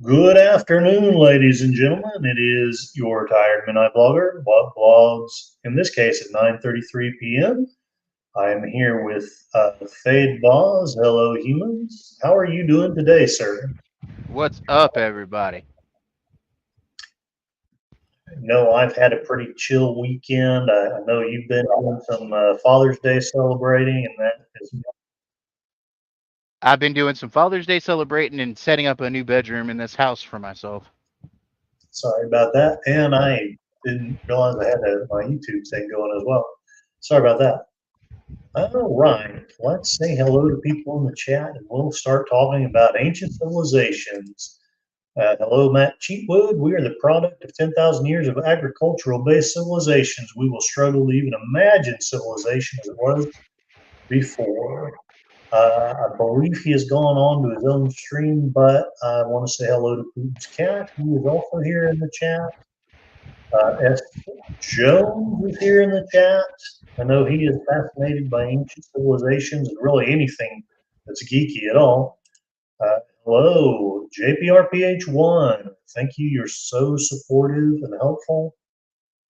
Good afternoon, ladies and gentlemen. It is your tired midnight blogger, Bob Blogs, in this case at 9:33 p.m. I am here with Thade Boz. Hello, humans. How are you doing today, sir? What's up, everybody? No, I've had a pretty chill weekend. I know you've been doing some Father's Day celebrating, and that is I've been doing some Father's Day celebrating and setting up a new bedroom in this house for myself. sorry about that. And I didn't realize I had my YouTube thing going as well. Sorry about that. All right, let's say hello to people in the chat and we'll start talking about ancient civilizations. Hello, Matt Cheatwood. We are the product of 10,000 years of agricultural based civilizations. We will struggle to even imagine civilization as it was before. I believe he has gone on to his own stream, but I want to say hello to Putin's cat, who is also here in the chat. S. Jones is here in the chat. I know he is fascinated by ancient civilizations and really anything that's geeky at all. Hello, JPRPH1. Thank you. You're so supportive and helpful.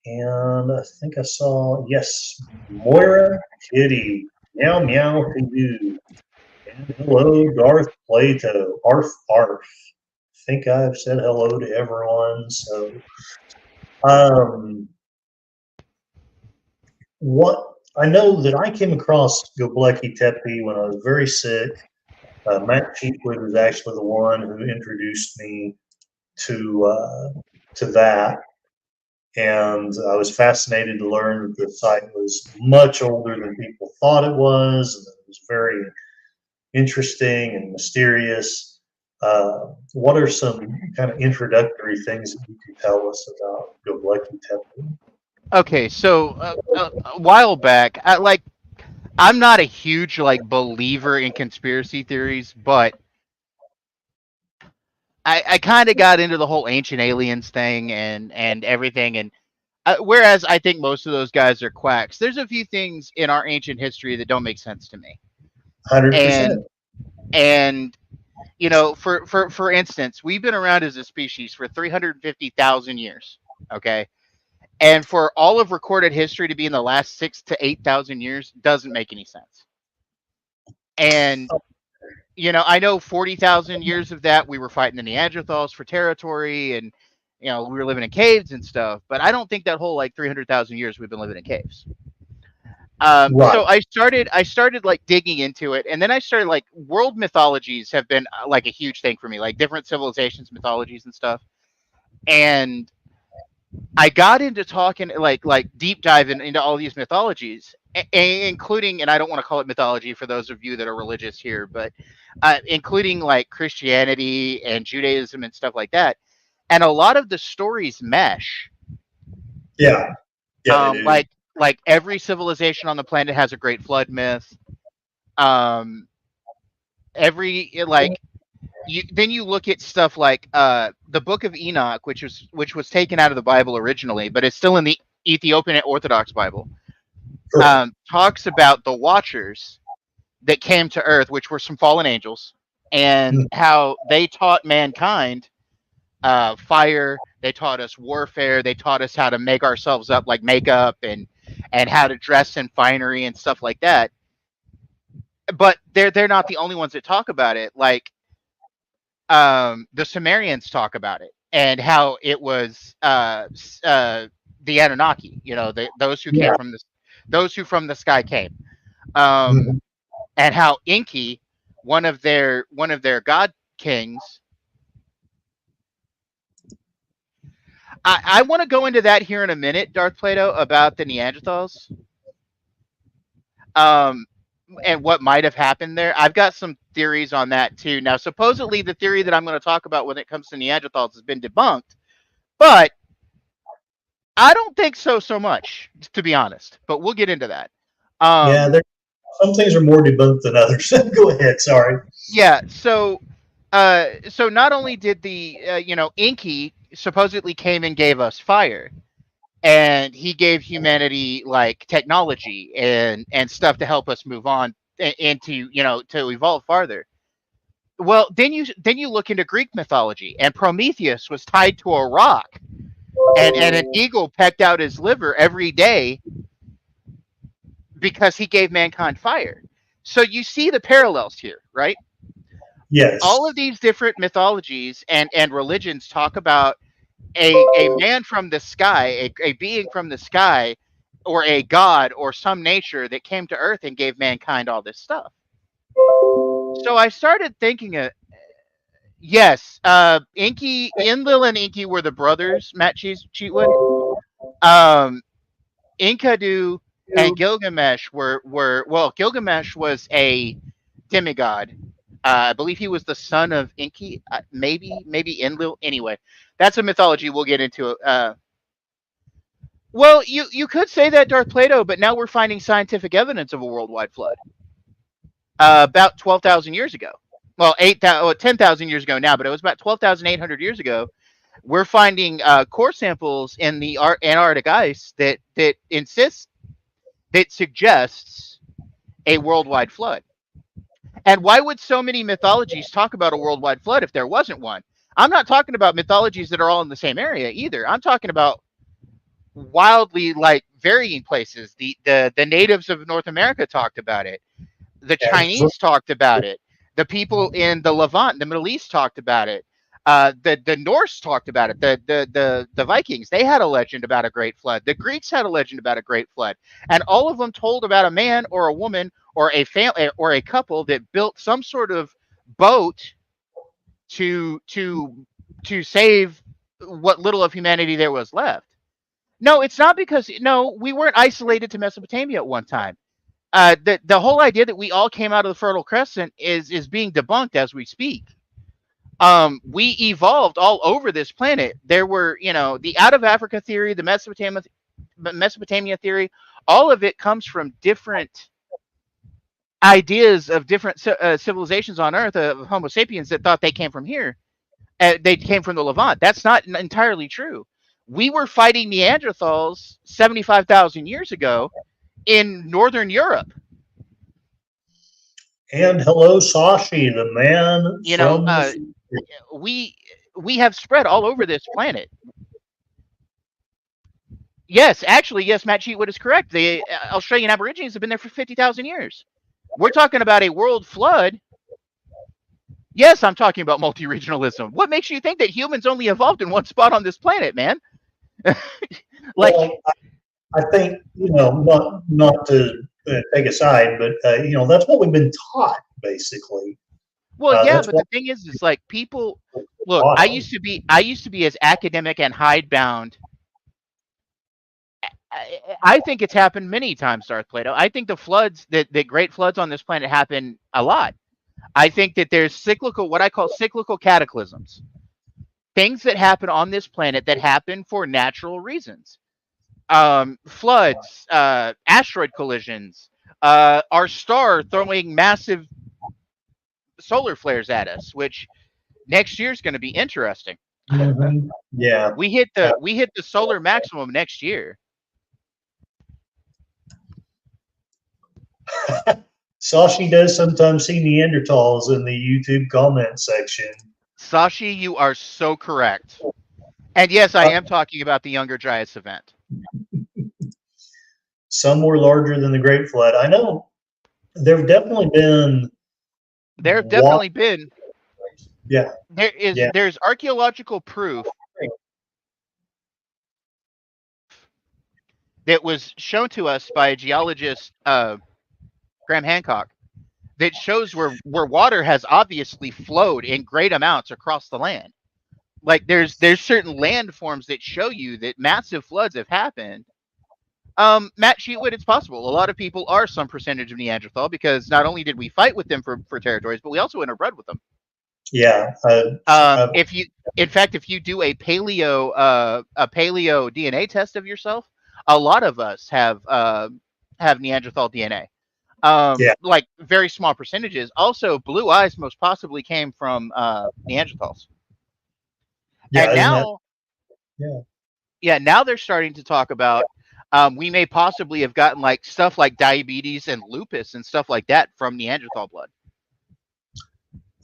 And I think I saw, yes, Moira Kitty. Meow meow to you. And hello, Darth Plato. Arf arf. I think I've said hello to everyone. So, um, what I know that I came across Gobleki Tepi when I was very sick. Matt Cheapwood was actually the one who introduced me to that, and I was fascinated to learn that the site was much older than people thought it was, and it was very interesting and mysterious. What are some kind of introductory things that you can tell us about Göbekli Tepe? Okay, so a while back, I'm not a huge believer in conspiracy theories, but I kind of got into the whole ancient aliens thing and everything, and whereas I think most of those guys are quacks, there's a few things in our ancient history that don't make sense to me, 100%. and and for instance, we've been around as a species for 350,000 years. Okay. And for all of recorded history to be in the last 6 to 8,000 years doesn't make any sense. And I know 40,000 years of that we were fighting the Neanderthals for territory, and we were living in caves and stuff. But I don't think that whole 300,000 years we've been living in caves. Right. So I started like digging into it, and then I started world mythologies have been like a huge thing for me, like different civilizations, mythologies, and stuff. And I got into talking like deep diving into all these mythologies, including, and I don't want to call it mythology for those of you that are religious here, but including like Christianity and Judaism and stuff like that. And a lot of the stories mesh. Yeah. Yeah, they Um, do. like like every civilization on the planet has a great flood myth. Um, every like then you look at stuff like the Book of Enoch, which was taken out of the Bible originally, but it's still in the Ethiopian Orthodox Bible. Correct. Talks about the Watchers that came to Earth, which were some fallen angels, and Mm. how they taught mankind fire. They taught us warfare. They taught us how to make ourselves up, like makeup, and how to dress in finery and stuff like that. But they're not the only ones that talk about it. Like the Sumerians talk about it and how it was the Anunnaki. Those who came Yeah. from those who from the sky came. Um, Mhm. and how Inky, one of their god kings. I want to go into that here in a minute, Darth Plato, about the Neanderthals. Um, and what might have happened there. I've got some theories on that too. Now, supposedly, the theory that I'm going to talk about when it comes to Neanderthals has been debunked, but I don't think so much, to be honest. But we'll get into that. Yeah, Um, some things are more debunked than others. Go ahead. Sorry. yeah. So not only did the Inky supposedly came and gave us fire, and he gave humanity like technology and stuff to help us move on into to evolve farther. Well, then you look into Greek mythology, and Prometheus was tied to a rock, and an eagle pecked out his liver every day because he gave mankind fire. So you see the parallels here, right? Yes. All of these different mythologies and religions talk about a man from the sky, a being from the sky, or a god or some nature that came to Earth and gave mankind all this stuff. So I started thinking, yes, Enlil and Inky were the brothers, Matt Cheatwood. Um, Enkidu and Gilgamesh were well, Gilgamesh was a demigod. I believe he was the son of Enki, maybe Enlil. Anyway, that's a mythology we'll get into. Well, you could say that, Darth Plato, but now we're finding scientific evidence of a worldwide flood about 12,000 years ago. Well, 10,000 years ago now, but it was about 12,800 years ago. We're finding core samples in the Antarctic ice that suggests a worldwide flood. And why would so many mythologies talk about a worldwide flood if there wasn't one? I'm not talking about mythologies that are all in the same area either. I'm talking about wildly like varying places. The natives of North America talked about it. The Chinese talked about it. The people in the Levant, the Middle East, talked about it. The Norse talked about it. The Vikings, they had a legend about a great flood. The Greeks had a legend about a great flood, and all of them told about a man or a woman or a family or a couple that built some sort of boat to save what little of humanity there was left. No, it's not because no, we weren't isolated to Mesopotamia at one time. The whole idea that we all came out of the Fertile Crescent is being debunked as we speak. We evolved all over this planet. There were, the out of Africa theory, the Mesopotamia theory, all of it comes from different ideas of different civilizations on Earth of Homo sapiens that thought they came from here. They came from the Levant. That's not entirely true. We were fighting Neanderthals 75,000 years ago in Northern Europe. And hello, Sashi, the man from we have spread all over this planet. Yes, actually, yes, Matt Cheatwood is correct. The Australian Aborigines have been there for 50,000 years. We're talking about a world flood. Yes, I'm talking about multi-regionalism. What makes you think that humans only evolved in one spot on this planet, man? Well, I think, not to take a side, but, that's what we've been taught, basically. Well, yeah, but the thing is like people look. I used to be as academic and hidebound. I think it's happened many times, Darth Plato. I think the floods, the great floods on this planet happen a lot. I think that there's what I call cyclical cataclysms, things that happen on this planet that happen for natural reasons. Floods, asteroid collisions, our star throwing massive solar flares at us, which next year is going to be interesting. Mm-hmm. Yeah, we hit the solar maximum next year. Sashi does sometimes see Neanderthals in the YouTube comment section. Sashi, you are so correct. And yes, I am talking about the Younger Dryas event. Some were larger than the Great Flood. I know there have definitely been. Yeah. There's archaeological proof that was shown to us by a geologist, Graham Hancock, that shows where water has obviously flowed in great amounts across the land. Like there's certain landforms that show you that massive floods have happened. Matt Cheatwood, it's possible. A lot of people are some percentage of Neanderthal because not only did we fight with them for territories, but we also interbred with them. Yeah. If you do a paleo DNA test of yourself, a lot of us have Neanderthal DNA. Like very small percentages. Also, blue eyes most possibly came from Neanderthals. Yeah, and now they're starting to talk about we may possibly have gotten like stuff like diabetes and lupus and stuff like that from Neanderthal blood.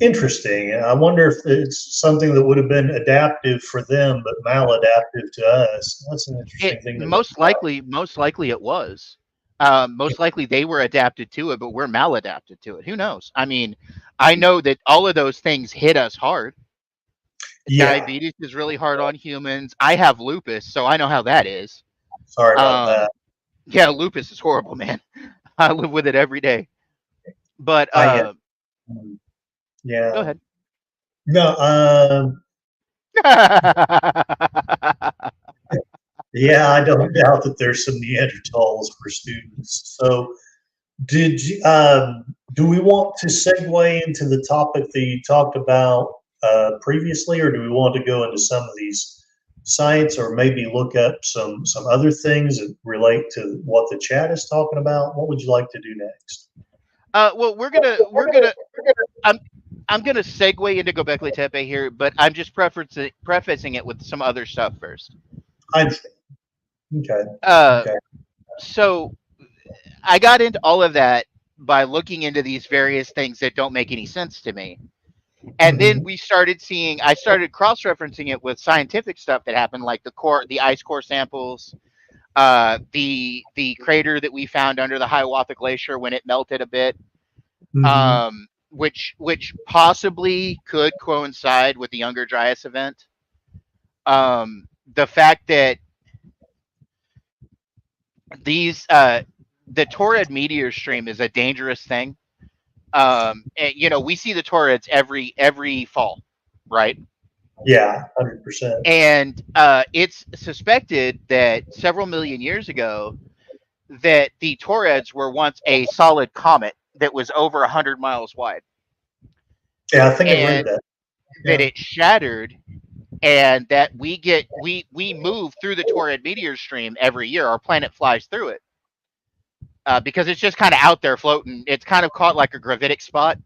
Interesting. I wonder if it's something that would have been adaptive for them, but maladaptive to us. That's an It interesting thing to think most about. likely, most likely it was. Most likely they were adapted to it, but we're maladapted to it. Who knows? I mean, I know that all of those things hit us hard. Yeah. Diabetes is really hard on humans. I have lupus, so I know how that is. Sorry about Um, that. yeah, lupus is horrible, man. I live with it every day. But I go yeah. ahead. No. Yeah. I don't doubt that there's some Neanderthals for students. So, did you? Do we want to segue into the topic that you talked about previously, or do we want to go into some of these sites, or maybe look up some other things that relate to what the chat is talking about? What would you like to do next? Well, we're gonna. I'm I'm gonna segue into Göbekli Tepe here, but I'm just prefacing it with some other stuff first. I understand. Okay. Uh, Okay. so I got into all of that by looking into these various things that don't make any sense to me. And then Hmm. I started cross-referencing it with scientific stuff that happened, like the ice core samples, the crater that we found under the Hiawatha Glacier when it melted a bit, Hmm. which possibly could coincide with the Younger Dryas event. The fact that these the Taurid meteor stream is a dangerous thing. And, we see the Taurids every fall, right? Yeah. 100%. And it's suspected that several million years ago, that the Taurids were once a solid comet that was over 100 miles wide, Yeah. I think I've read and that. that Yeah. it shattered, and that we move through the Taurid meteor stream every year. Our planet flies through it because it's just kind of out there floating. It's kind of caught like a gravitic spot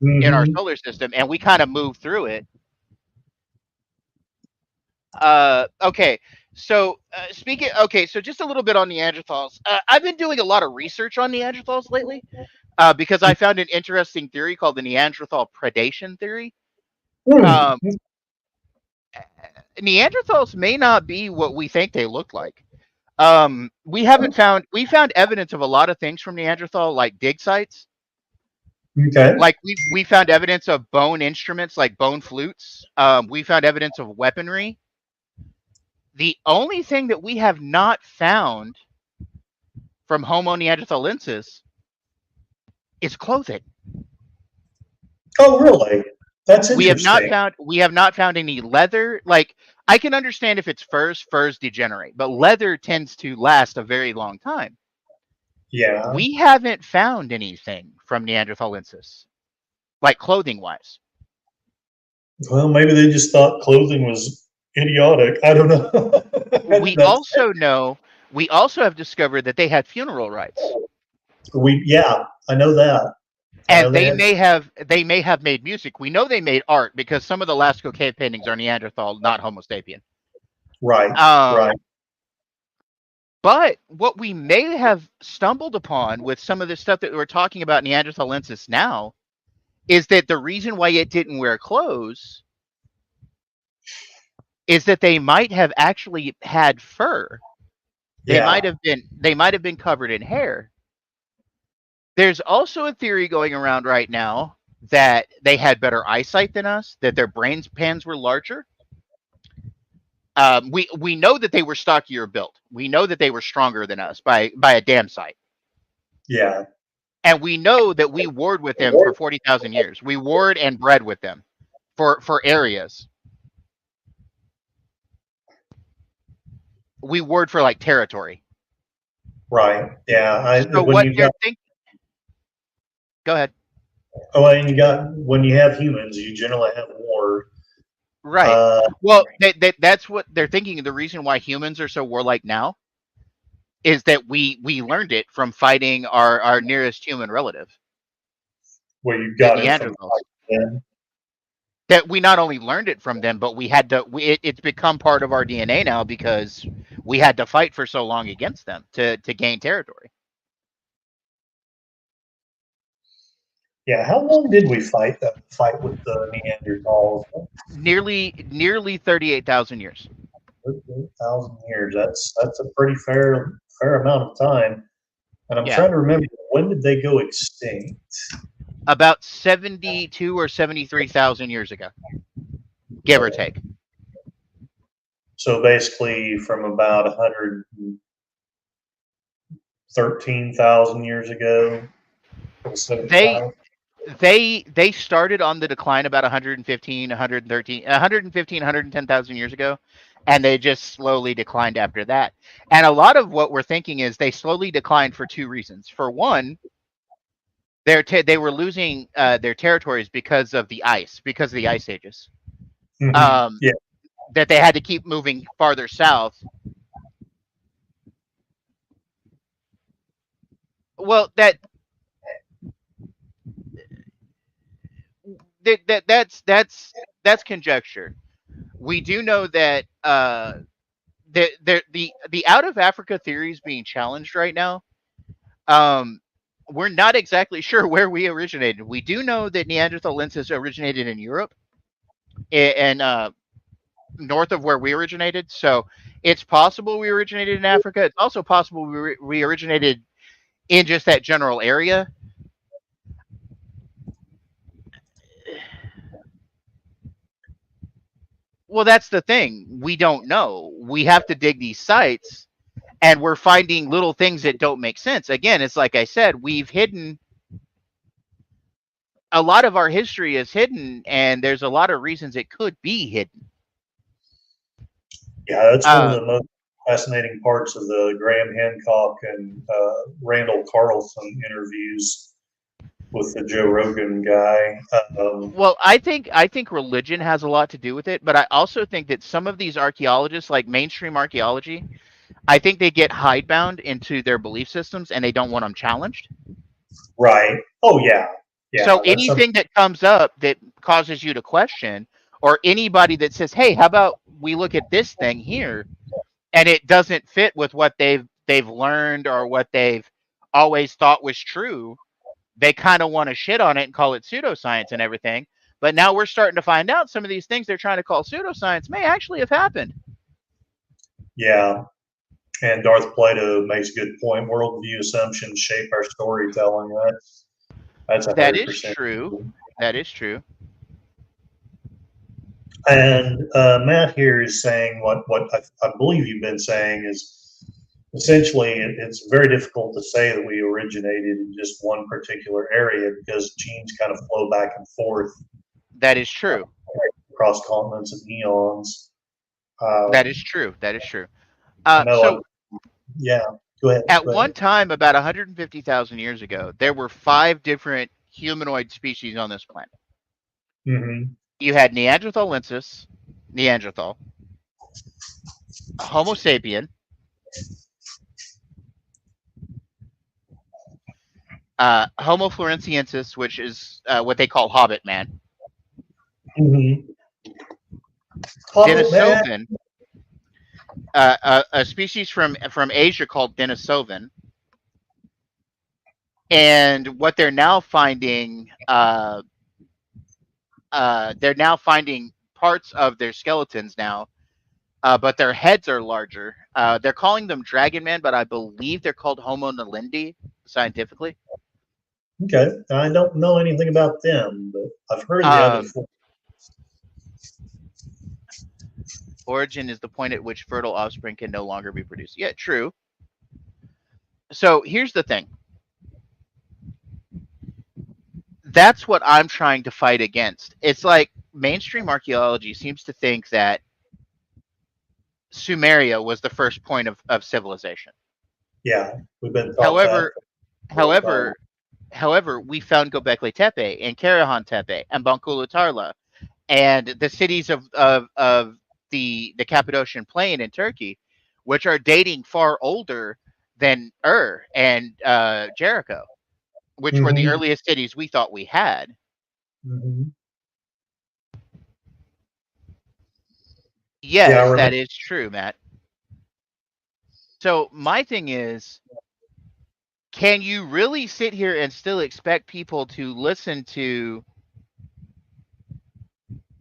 in our Hmm. solar system, and we kind of move through it. Okay, so speaking. Okay, so just a little bit on Neanderthals. I've been doing a lot of research on Neanderthals lately because I found an interesting theory called the Neanderthal predation theory. Hmm. Um, Neanderthals may not be what we think they look like. We found evidence of a lot of things from Neanderthal, like dig sites. Okay. Like we found evidence of bone instruments, like bone flutes. We found evidence of weaponry. The only thing that we have not found from Homo neanderthalensis is clothing. Oh, really? That's interesting. We have not found any leather. Like, I can understand if it's furs degenerate, but leather tends to last a very long time. Yeah. We haven't found anything from Neanderthalensis, like clothing wise. Well, maybe they just thought clothing was idiotic. I don't know. We That's also know we also have discovered that they had funeral rites. yeah, I know that. I know And they had they may have made music. We know they made art because some of the Lascaux cave paintings are Neanderthal, not Homo sapien. right, right. Um, but what we may have stumbled upon with some of the stuff that we're talking about Neanderthalensis now is that the reason why it didn't wear clothes is that they might have actually had fur. Yeah, They might have been covered in hair. There's also a theory going around right now that they had better eyesight than us, that their brain pans were larger. We know that they were stockier built. We know that they were stronger than us by a damn sight. yeah. And we know that we warred with them for 40,000 years. We warred and bred with them for areas. We warred for like territory. Right. Yeah. So When what you they're got thinking. Go ahead. and you got when you have humans, you generally have more. Right. Uh, Well, that's what they're thinking. The reason why humans are so warlike now is that we learned it from fighting our nearest human relative, where you the got it from Neanderthals. then. That we not only learned it from them, but we had to. It's become part of our DNA now because we had to fight for so long against them to gain territory. Yeah, how long did we fight with the Neanderthals? Nearly 38,000 years. 1,000 years. That's a pretty fair amount of time. And I'm Yeah, trying to remember, when did they go extinct? about 72 or 73,000 years ago, give or Okay. take. So basically, from about 113,000 years ago to They 75. they started on the decline about 115, 113, 115, 110,000 years ago, and they just slowly declined after that. And a lot of what we're thinking is they slowly declined for two reasons. For one, they were losing their territories because of the ice, because of the ice ages. Um, Yeah, that they had to keep moving farther south. Well, that's conjecture. We do know that the out of Africa theory is being challenged right now. Um, we're not exactly sure where we originated. We do know that Neanderthalensis originated in Europe and north of where we originated. So it's possible we originated in Africa. It's also possible we originated in just that general area. Well, that's the thing. We don't know. We have to dig these sites, and we're finding little things that don't make sense. Again, it's like I said, we've hidden a lot of our history is hidden, and there's a lot of reasons it could be hidden. yeah, that's one of Uh, the most fascinating parts of the Graham Hancock and Randall Carlson interviews with the Joe Rogan guy. well, I think religion has a lot to do with it, but I also think that some of these archaeologists, like mainstream archaeology, I think they get hidebound into their belief systems and they don't want them challenged. Right. Oh, yeah. Yeah, So that's something. anything that comes up that causes you to question, or anybody that says, "Hey, how about we look at this thing here?" and it doesn't fit with what they've learned or what they've always thought was true, they kind of want to shit on it and call it pseudoscience and everything. But now we're starting to find out some of these things they're trying to call pseudoscience may actually have happened. Yeah. And Darth Plato makes a good point. Worldview assumptions shape our storytelling. That's That is 100%. true. That is true. And Matt here is saying what I believe you've been saying is essentially it's very difficult to say that we originated in just one particular area because genes kind of flow back and forth That is true. across continents and eons. That is Um, true. That is true. I know. So Yeah. Go ahead. at Go ahead. one time, about 150,000 years ago, there were five different humanoid species on this planet. Hmm. You had Neanderthalensis, Neanderthal, Homo sapien, Homo floresiensis, which is what they call Hobbit Man, Hmm. Hobbit man. Denisovan, a species from Asia called Denisovan, and what they're now finding parts of their skeletons now, but their heads are larger. They're calling them Dragon Man, but I believe they're called Homo nalindi scientifically. Okay. I don't know anything about them, but I've heard the other Um, four. origin is the point at which fertile offspring can no longer be produced. Yeah, true. So here's the thing. That's what I'm trying to fight against. It's like mainstream archaeology seems to think that Sumeria was the first point of civilization. Yeah, we've been taught that However, for a long time. however, however, we found Göbekli Tepe and Karahan Tepe and Bangkulu Tarla and the cities of the Cappadocian Plain in Turkey, which are dating far older than Ur and Jericho, which were the Hmm. earliest cities we thought we had. Hmm. Yeah, I Yes, remember. that is true, Matt. So my thing is, can you really sit here and still expect people to listen to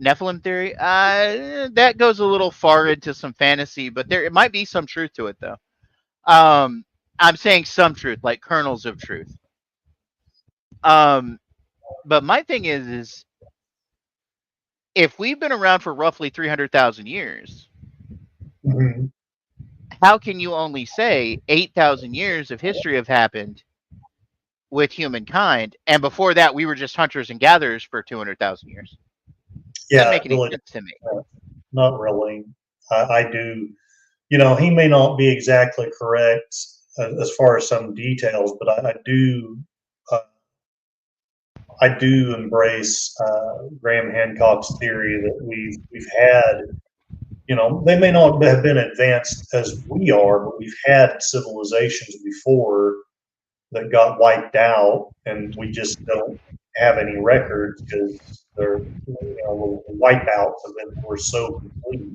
Nephilim theory? That goes a little far into some fantasy, but it might be some truth to it, though. I'm saying some truth, like kernels of truth. But my thing is if we've been around for roughly 300,000 years, Mm-hmm. how can you only say 8,000 years of history have happened with humankind, and before that we were just hunters and gatherers for 200,000 years? Doesn't Yeah, make any really, sense to me. not really. I do. He may not be exactly correct as far as some details, but I do. Uh, I do embrace Graham Hancock's theory that we've had. They may not have been advanced as we are, but we've had civilizations before that got wiped out, and we just don't have any records because the wipeouts of them were so complete.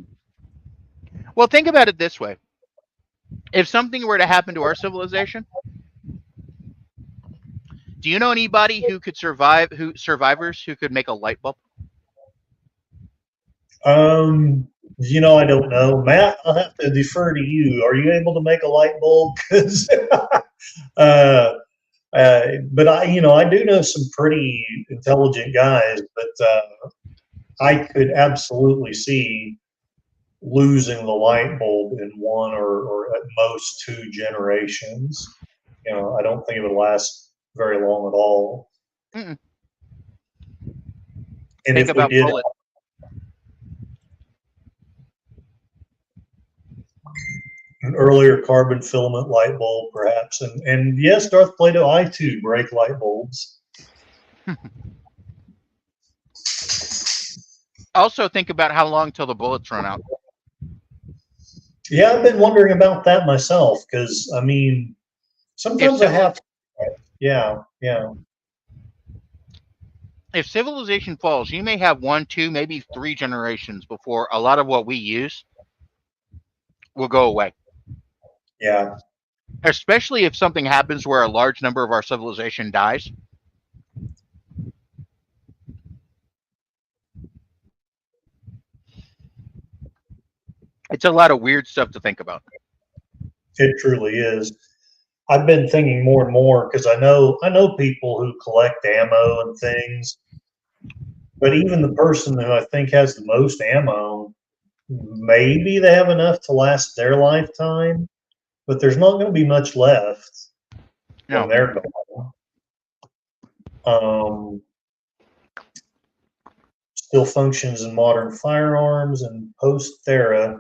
Well, think about it this way. If something were to happen to our civilization, do you know anybody who could survivors who could make a light bulb? I don't know, Matt. I'll have to defer to you. Are you able to make a light bulb? Because, but I do know some pretty intelligent guys, but I could absolutely see losing the light bulb in one or at most two generations. I don't think it would last very long at all. Mm-mm. And Think if we about did, bullets. an earlier carbon filament light bulb, perhaps, and yes, Darth Plato, I too break light bulbs. Also, think about how long till the bullets run out. Yeah, I've been wondering about that myself because sometimes I have. Yeah, yeah. If civilization falls, you may have 1, 2, maybe 3 generations before a lot of what we use will go away. Yeah. Especially if something happens where a large number of our civilization dies. It's a lot of weird stuff to think about. It truly is. I've been thinking more and more because I know people who collect ammo and things, but even the person who I think has the most ammo, maybe they have enough to last their lifetime, but there's not going to be much left when No. they're gone. Still functions in modern firearms, and post-Thera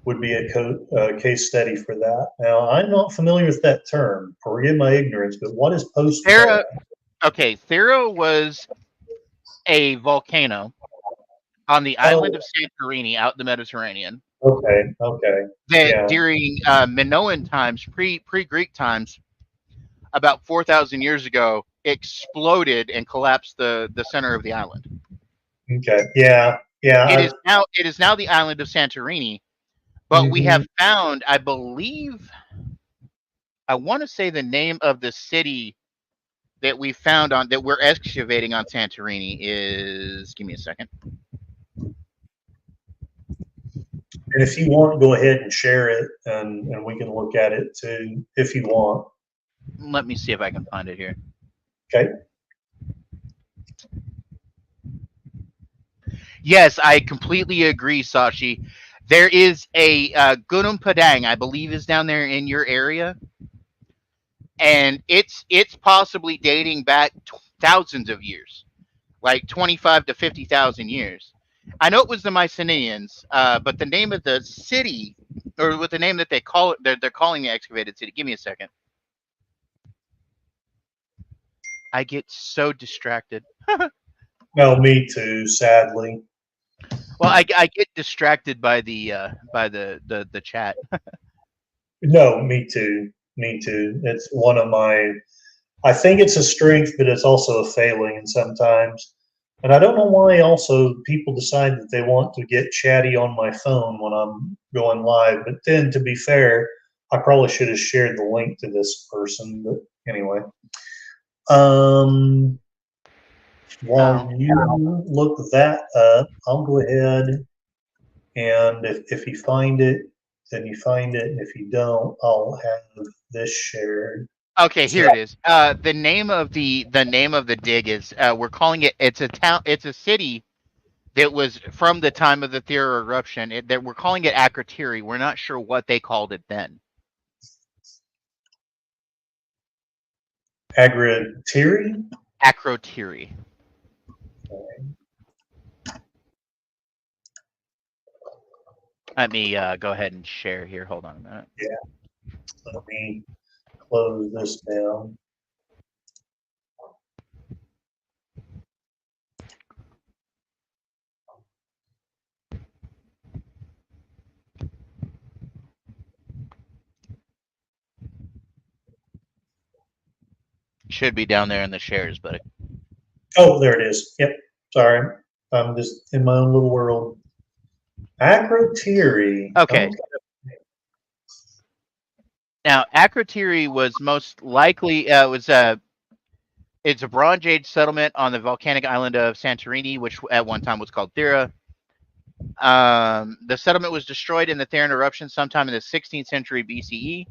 would be a case study for that. Now, I'm not familiar with that term. Forgive my ignorance, but what is post-Thera? Okay, Thera was a volcano on the island of Santorini out in the Mediterranean. Okay. That Yeah. during Minoan times, pre-Greek times, about 4,000 years ago, exploded and collapsed the center of the island. Okay. Yeah. It is now the island of Santorini, but we have found, I believe, I want to say the name of the city that we found that we're excavating on Santorini is, give me a second. And if you want, go ahead and share it, and we can look at it too, if you want. Let me see if I can find it here. Okay. Yes, I completely agree, Sashi. There is a Gunung Padang, I believe, is down there in your area, and it's possibly dating back thousands of years, like 25 to 50,000 years. I know it was the Mycenaeans, but the name of the city, or with the name that they call it, they're calling the excavated city. Give me a second. I get so distracted. No, me too, sadly. Well, I get distracted by the chat. No, me too. Me too. It's one of my. I think it's a strength, but it's also a failing, and sometimes. And I don't know why. Also, people decide that they want to get chatty on my phone when I'm going live. But then, to be fair, I probably should have shared the link to this person, but anyway. While you look that up, I'll go ahead and if you find it, then you find it. And if you don't, I'll have this shared. Okay, here it is. The name of the dig is we're calling it. It's a town. It's a city that was from the time of the Thera eruption. That we're calling it Akrotiri. We're not sure what they called it then. Akrotiri? Akrotiri. Let me go ahead and share here. Hold on a minute. Yeah. Let me close this down. Should be down there in the shares, but oh, there it is. Yep. Sorry, I'm just in my own little world. Akrotiri. Okay. Now, Akrotiri was most likely it's a Bronze Age settlement on the volcanic island of Santorini, which at one time was called Thera. The settlement was destroyed in the Theran eruption sometime in the 16th century BCE,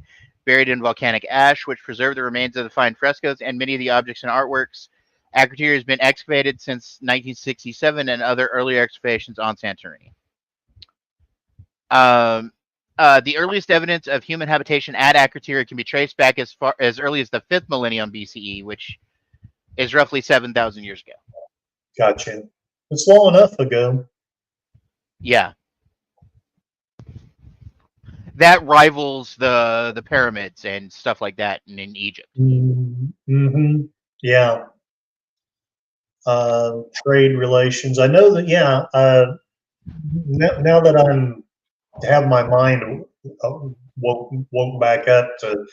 buried in volcanic ash, which preserved the remains of the fine frescoes and many of the objects and artworks. Akrotiri has been excavated since 1967 and other earlier excavations on Santorini. The earliest evidence of human habitation at Akrotiri can be traced back as early as the 5th millennium BCE, which is roughly 7,000 years ago. Gotcha. It's long enough ago. Yeah. That rivals the pyramids and stuff like that in Egypt. Mm-hmm. Yeah. Trade relations. I know that. Yeah. Now that I'm have my mind woke back up to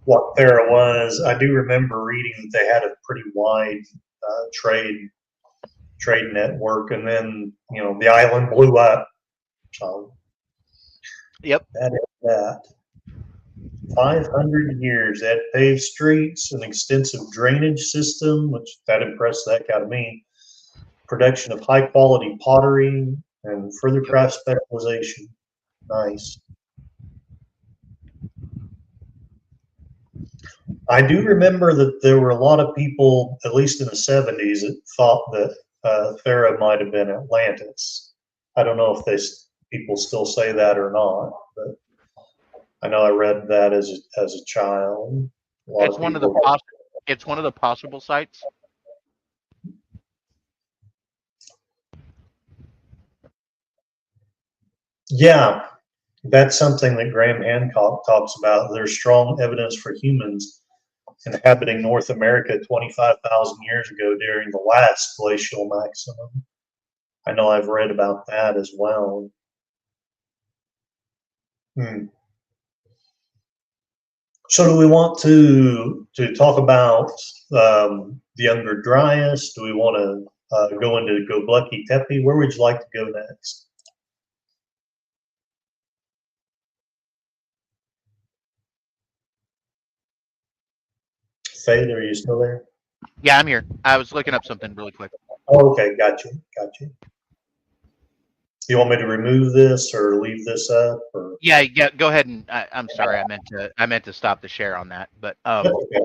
what Thera was, I do remember reading that they had a pretty wide trade network, and then the island blew up. So yep, that is that. 500 years. They had paved streets, an extensive drainage system, which that impressed the heck out of me. Production of high quality pottery and further craft specialization. Nice. I do remember that there were a lot of people, at least in the 70s, that thought that Thera might have been Atlantis. I don't know if people still say that or not, but I know I read that as a child. It's one of the possible sites. Yeah, that's something that Graham Hancock talks about. There's strong evidence for humans inhabiting North America 25,000 years ago during the last glacial maximum. I know I've read about that as well. So do we want to talk about the Younger Dryas? Do we want to go into Gobleki Tepi? Where would you like to go next? Thade, are you still there? Yeah, I'm here. I was looking up something really quick. Oh, okay, got you. You want me to remove this or leave this up? Or? Yeah. Go ahead and I'm sorry. I meant to stop the share on that, but Okay.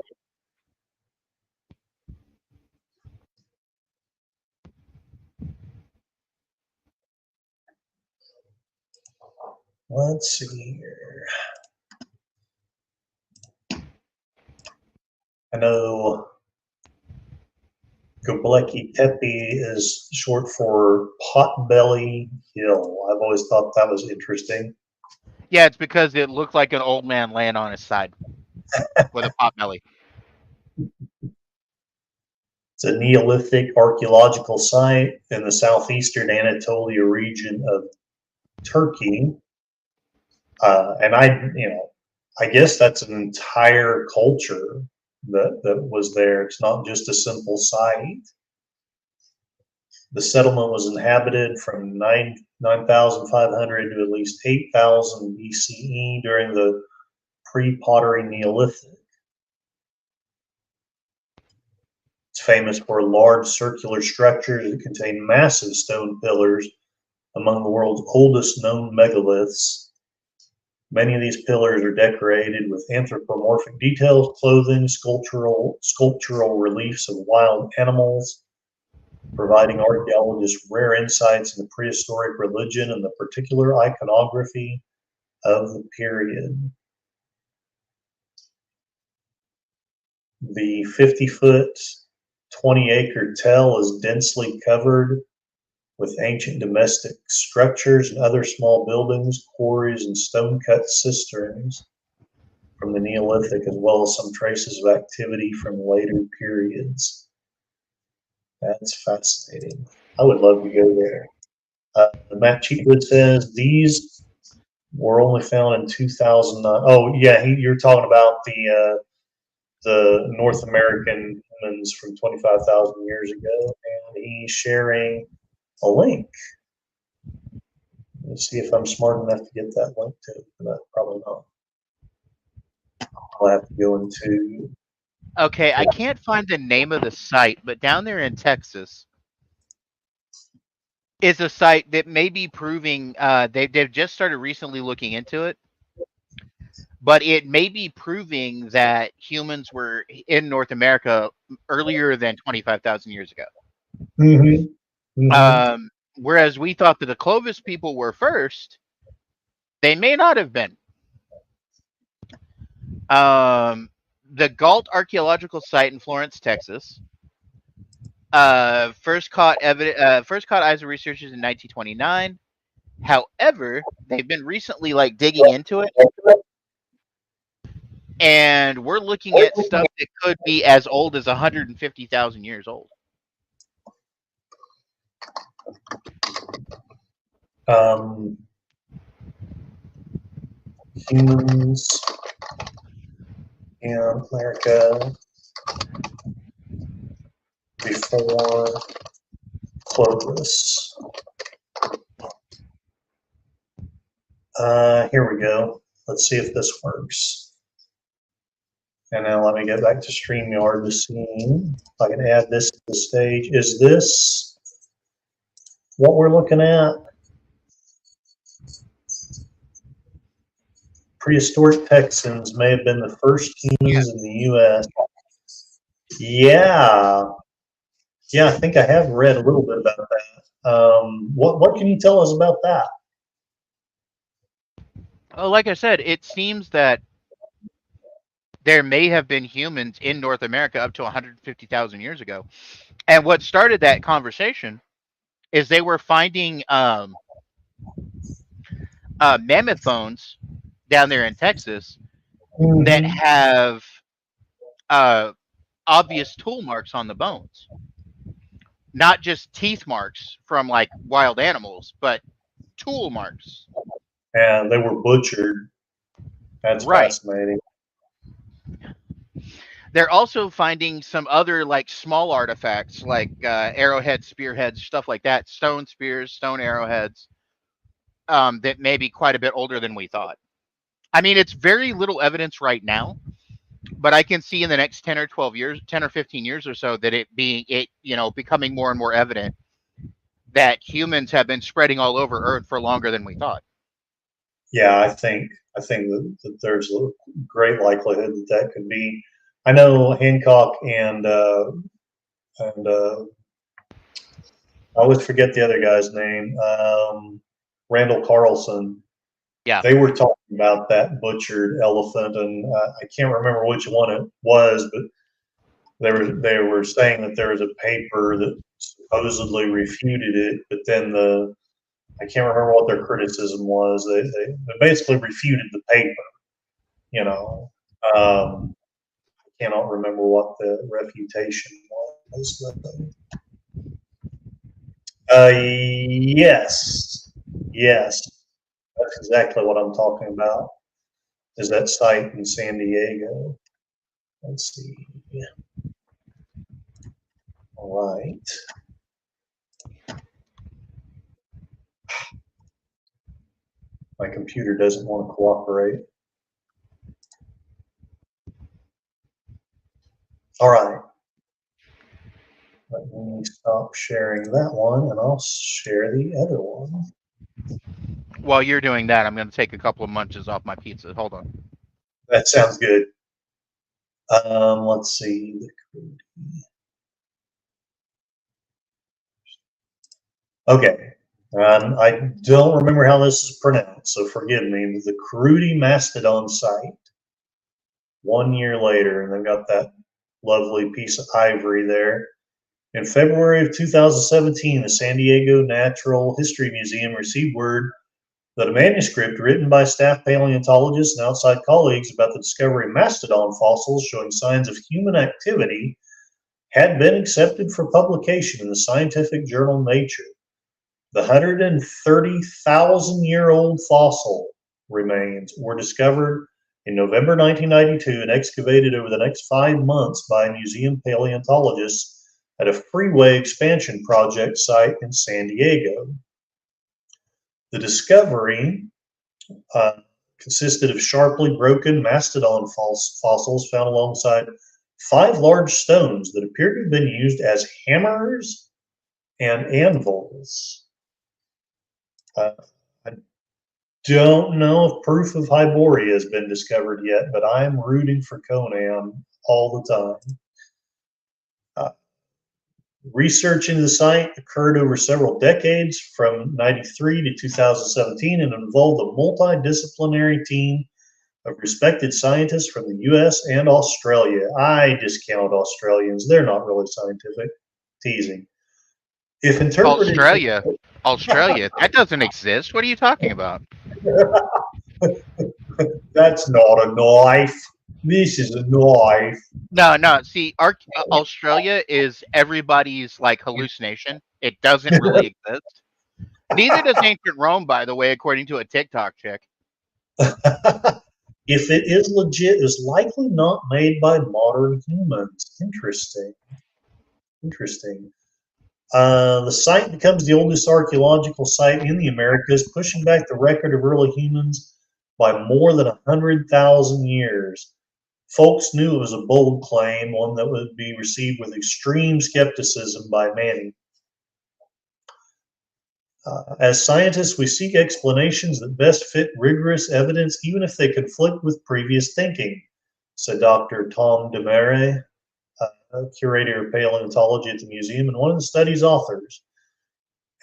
Let's see here. I know Gobleki Tepi is short for Potbelly Hill. I've always thought that was interesting. Yeah, it's because it looked like an old man laying on his side with a pot belly. It's a Neolithic archaeological site in the southeastern Anatolia region of Turkey. And I guess that's an entire culture that was there. It's not just a simple site. The settlement was inhabited from 9,500 to at least 8,000 BCE during the pre-pottery Neolithic. It's famous for large circular structures that contain massive stone pillars, among the world's oldest known megaliths. Many of these pillars are decorated with anthropomorphic details, clothing, sculptural reliefs of wild animals, providing archaeologists rare insights into prehistoric religion and the particular iconography of the period. The 50-foot, 20-acre tell is densely covered with ancient domestic structures and other small buildings, quarries, and stone-cut cisterns from the Neolithic, as well as some traces of activity from later periods. That's fascinating. I would love to go there. Matt Cheatwood says these were only found in 2009. Oh, yeah, you're talking about the North American humans from 25,000 years ago, and he's sharing a link. Let's see if I'm smart enough to get that link to, but probably not. I'll have to go into. Okay, I can't find the name of the site, but down there in Texas is a site that may be proving they've just started recently looking into it, but it may be proving that humans were in North America earlier than 25,000 years ago. Mm-hmm. Mm-hmm. Whereas we thought that the Clovis people were first, they may not have been. The Galt archaeological site in Florence, Texas, first caught eyes of researchers in 1929. However, they've been recently digging into it, and we're looking at stuff that could be as old as 150,000 years old. Humans in America before Clovis. Here we go. Let's see if this works. And now let me get back to StreamYard to see if I can add this to the stage. Is this what we're looking at? Prehistoric Texans may have been the first humans in the U.S. Yeah. Yeah, I think I have read a little bit about that. What can you tell us about that? Well, like I said, it seems that there may have been humans in North America up to 150,000 years ago. And what started that conversation is they were finding mammoth bones down there in Texas that have obvious tool marks on the bones. Not just teeth marks from wild animals, but tool marks. And they were butchered. That's right. Fascinating. They're also finding some other small artifacts like arrowheads, spearheads, stuff like that, stone spears, stone arrowheads, that may be quite a bit older than we thought. I mean, it's very little evidence right now, but I can see in the next 10 or 12 years, 10 or 15 years or so, that becoming more and more evident that humans have been spreading all over Earth for longer than we thought. Yeah, I think that there's a great likelihood that could be. I know Hancock and I always forget the other guy's name. Randall Carlson. Yeah, they were talking about that butchered elephant, and I can't remember which one it was, but they were saying that there was a paper that supposedly refuted it, but then I can't remember what their criticism was. They basically refuted the paper. You know, I cannot remember what the refutation was. Yes, that's exactly what I'm talking about. Is that site in San Diego? Let's see. All right. My computer doesn't want to cooperate. All right. Let me stop sharing that one, and I'll share the other one. While you're doing that, I'm going to take a couple of munches off my pizza. Hold on. That sounds good. Let's see. Okay. I don't remember how this is pronounced, so forgive me. The Krudi Mastodon site. 1 year later, and they've got that lovely piece of ivory there. In February of 2017, the San Diego Natural History Museum received word that a manuscript written by staff paleontologists and outside colleagues about the discovery of mastodon fossils showing signs of human activity had been accepted for publication in the scientific journal Nature. The 130,000-year-old fossil remains were discovered in November 1992 and excavated over the next 5 months by museum paleontologists at a freeway expansion project site in San Diego. The discovery consisted of sharply broken mastodon fossils found alongside 5 large stones that appear to have been used as hammers and anvils. I don't know if proof of Hyboria has been discovered yet, but I'm rooting for Conan all the time. Research into the site occurred over several decades, from 93 to 2017, and involved a multidisciplinary team of respected scientists from the US and Australia. I discount Australians, they're not really scientific. Teasing. If interpreted. Australia, that doesn't exist. What are you talking about? That's not a knife. This is a knife. No. See, Australia is everybody's like hallucination. It doesn't really exist. Neither does ancient Rome, by the way, according to a TikTok chick. If it is legit, it's likely not made by modern humans. Interesting. Interesting. The site becomes the oldest archaeological site in the Americas, pushing back the record of early humans by more than 100,000 years. Folks knew it was a bold claim, one that would be received with extreme skepticism by many. As scientists, we seek explanations that best fit rigorous evidence, even if they conflict with previous thinking, said Dr. Tom DeMare, curator of paleontology at the museum and one of the study's authors.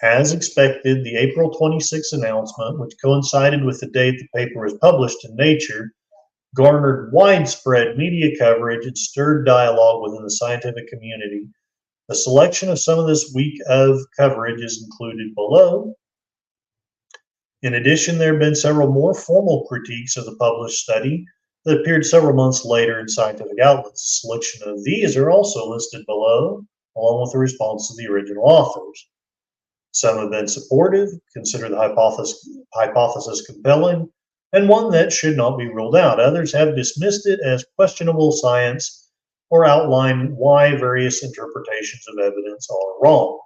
As expected, the April 26 announcement, which coincided with the date the paper was published in Nature, garnered widespread media coverage and stirred dialogue within the scientific community. A selection of some of this week of coverage is included below. In addition, there have been several more formal critiques of the published study that appeared several months later in scientific outlets. A selection of these are also listed below, along with the response of the original authors. Some have been supportive, consider the hypothesis compelling, and one that should not be ruled out. Others have dismissed it as questionable science or outlined why various interpretations of evidence are wrong.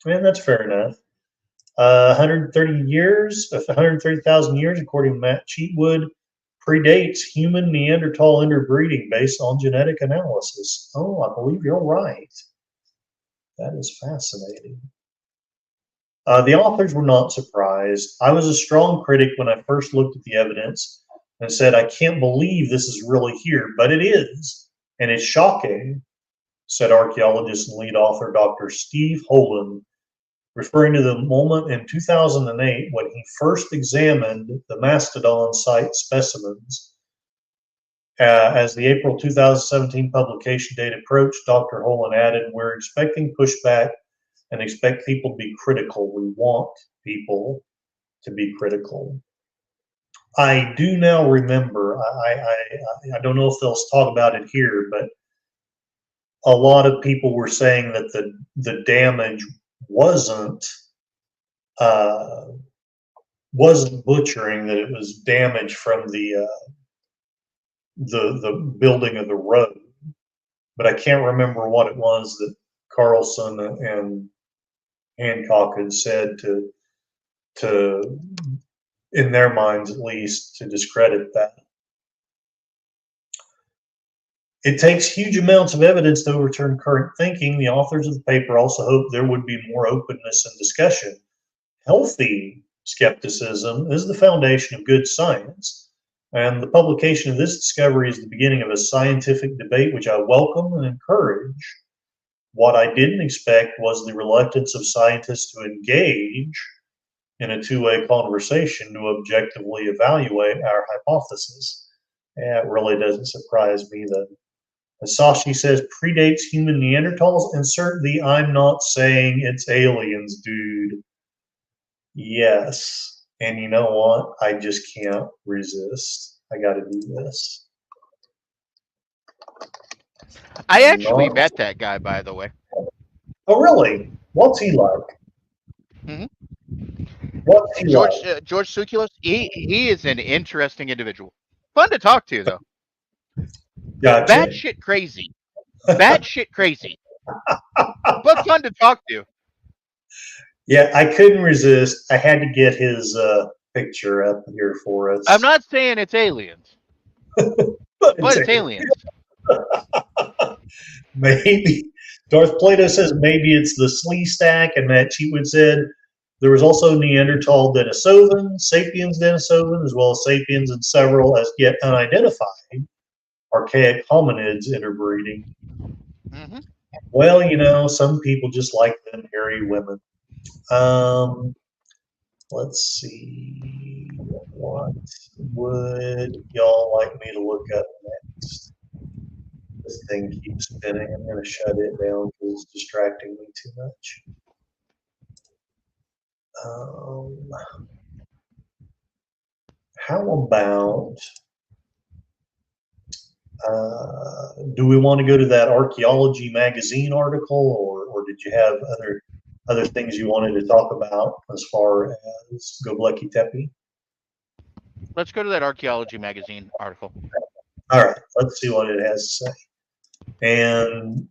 And that's fair enough. 130,000 years, according to Matt Cheatwood, predates human Neanderthal interbreeding based on genetic analysis. Oh, I believe you're right. That is fascinating. The authors were not surprised. I was a strong critic when I first looked at the evidence and said, I can't believe this is really here, but it is, and it's shocking, said archaeologist and lead author Dr. Steve Holen, referring to the moment in 2008 when he first examined the mastodon site specimens. As the April 2017 publication date approached, Dr. Holen added, we're expecting pushback and expect people to be critical. We want people to be critical. I do now remember, I don't know if they'll talk about it here, but a lot of people were saying that the damage wasn't butchering, that it was damage from the building of the road. But I can't remember what it was that Carlson and Hancock had said to in their minds at least, to discredit that. It takes huge amounts of evidence to overturn current thinking. The authors of the paper also hope there would be more openness and discussion. Healthy skepticism is the foundation of good science, and the publication of this discovery is the beginning of a scientific debate which I welcome and encourage. What I didn't expect was the reluctance of scientists to engage in a two-way conversation to objectively evaluate our hypothesis. Yeah, it really doesn't surprise me that, as Sashi says, predates human Neanderthals. Insert the "I'm not saying it's aliens, dude." Yes. And you know what? I just can't resist. I got to do this. I actually Not. met that guy, by the way. Oh, really? What's he like? Hmm. What's he George like? George Tsoukalos, he is an interesting individual. Fun to talk to, though. Gotcha. Batshit crazy. Batshit crazy. But fun to talk to. Yeah, I couldn't resist. I had to get his picture up here for I'm us. not saying it's aliens, But but it's aliens. maybe Darth Plato says maybe it's the Slee stack, and Matt Cheatwood said there was also Neanderthal Denisovan, Sapiens Denisovan, as well as Sapiens and several as yet unidentified archaic hominids interbreeding. Hmm. Well, you know, some people just like them hairy women. Um, let's see. What would y'all like me to look up next? This thing keeps spinning. I'm going to shut it down because it's distracting me too much. Um, how about, do we want to go to that Archaeology magazine article, or did you have other things you wanted to talk about as far as Gobleki Tepi? Let's go to that Archaeology magazine article. All right, let's see what it has to say. And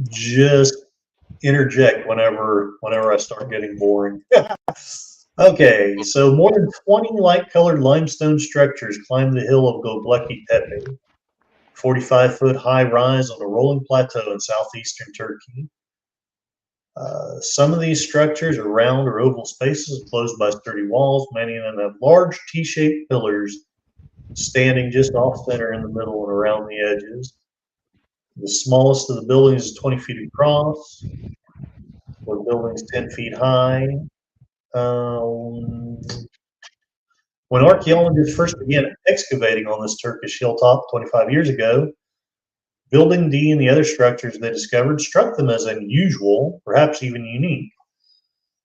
just interject whenever I start getting boring. Okay, so more than 20 light-colored limestone structures climb the hill of Gobleki Tepe, 45-foot high rise on a rolling plateau in southeastern Turkey. Some of these structures are round or oval spaces enclosed by sturdy walls. Many of them have large T-shaped pillars standing just off center in the middle and around the edges. The smallest of the buildings is 20 feet across, with buildings 10 feet high. Um, when archaeologists first began excavating on this Turkish hilltop 25 years ago, Building D and the other structures they discovered struck them as unusual, perhaps even unique.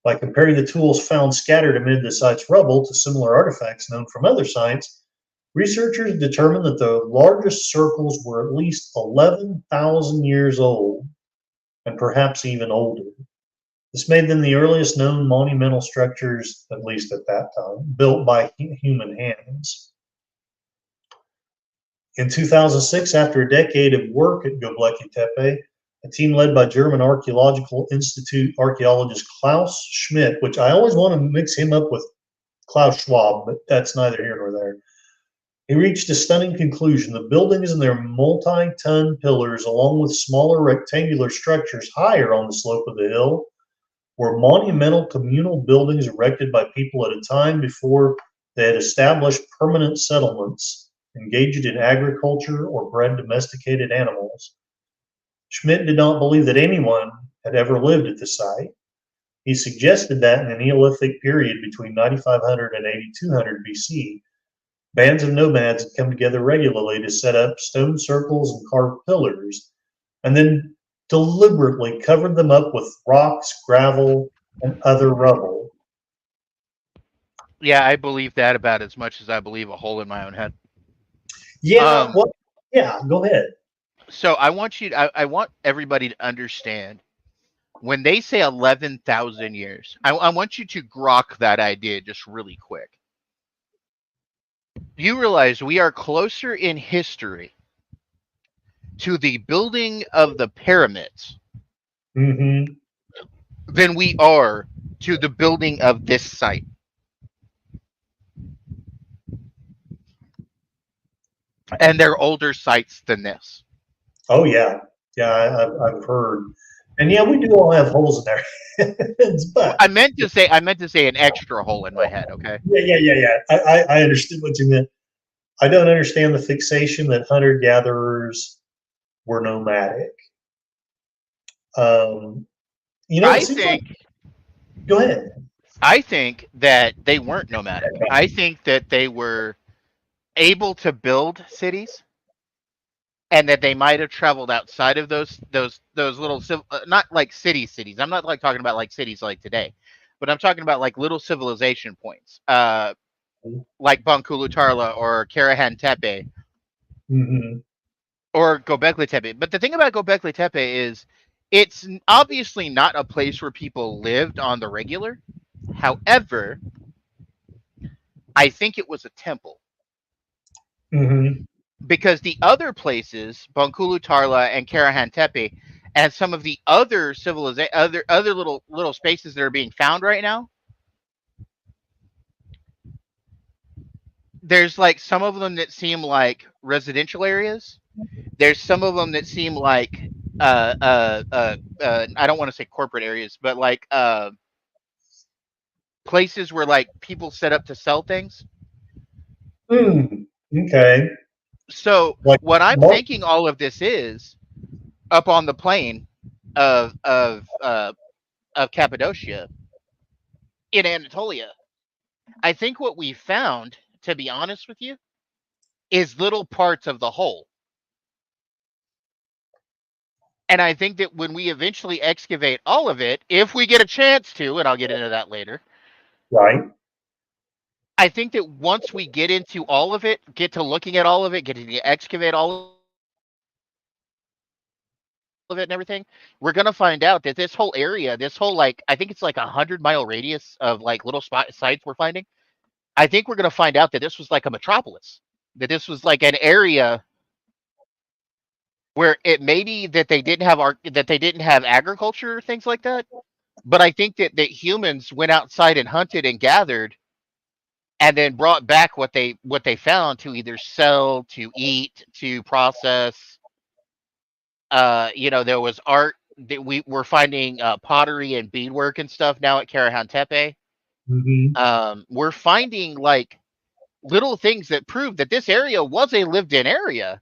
By comparing the tools found scattered amid the site's rubble to similar artifacts known from other sites, researchers determined that the largest circles were at least 11,000 years old, and perhaps even older. This made them the earliest known monumental structures, at least at that time, built by human hands. In 2006, after a decade of work at Gobleki Tepe, a team led by German Archaeological Institute archaeologist Klaus Schmidt, which I always want to mix him up with Klaus Schwab, but that's neither here nor there. He reached a stunning conclusion. The buildings and their multi-ton pillars, along with smaller rectangular structures higher on the slope of the hill, were monumental communal buildings erected by people at a time before they had established permanent settlements, engaged in agriculture, or bred domesticated animals. Schmidt did not believe that anyone had ever lived at the site. He suggested that in the Neolithic period between 9500 and 8200 BC, bands of nomads had come together regularly to set up stone circles and carved pillars, and then deliberately covered them up with rocks, gravel, and other rubble. Yeah, I believe that about as much as I believe a hole in my own head. Yeah, well, yeah, go ahead. So I want everybody to understand when they say 11,000 years, I want you to grok that idea just really quick. You realize we are closer in history to the building of the pyramids Mm-hmm. than we are to the building of this site. And they're older sites than this. Oh yeah, yeah. I've heard, and yeah, we do all have holes in our heads, but I meant to say an extra hole in my head. Okay. yeah. I understood what you meant. I don't understand the fixation that hunter gatherers were nomadic. Um, it I seems like. think Go ahead. I think that they weren't nomadic. I think that they were able to build cities, and that they might have traveled outside of those little not like cities. I'm not like talking about like cities like today, but I'm talking about like little civilization points, like Bengkulu Tarla or Karahan Tepe Mm-hmm. or Göbekli Tepe. But the thing about Göbekli Tepe is it's obviously not a place where people lived on the regular. However, I think it was a temple, Mm-hmm. because the other places, Bengkulu Tarla and Karahan Tepe, and some of the other other little spaces that are being found right now, there's like some of them that seem like residential areas. There's some of them that seem like I don't want to say corporate areas, but like places where like people set up to sell things. Okay. So Like what I'm what? thinking all of this is up on the plain of Cappadocia in Anatolia. I think what we found, to be honest with you, is little parts of the whole. And I think that when we eventually excavate all of it, if we get a chance to, and I'll get into that later, Right. I think that once we get into all of it, get to looking at all of it, get to excavate all of it and everything, we're gonna find out that this whole area, this whole like I think it's like 100-mile radius of like little sites we're finding. I think we're gonna find out that this was like a metropolis, that this was like an area where it may be that they didn't have agriculture or things like that, but I think that humans went outside and hunted and gathered, and then brought back what they found to either sell, to eat, to process. There was art that we were finding, pottery and beadwork and stuff now at Karahan Tepe. Mm-hmm. We're finding like little things that prove that this area was a lived-in area,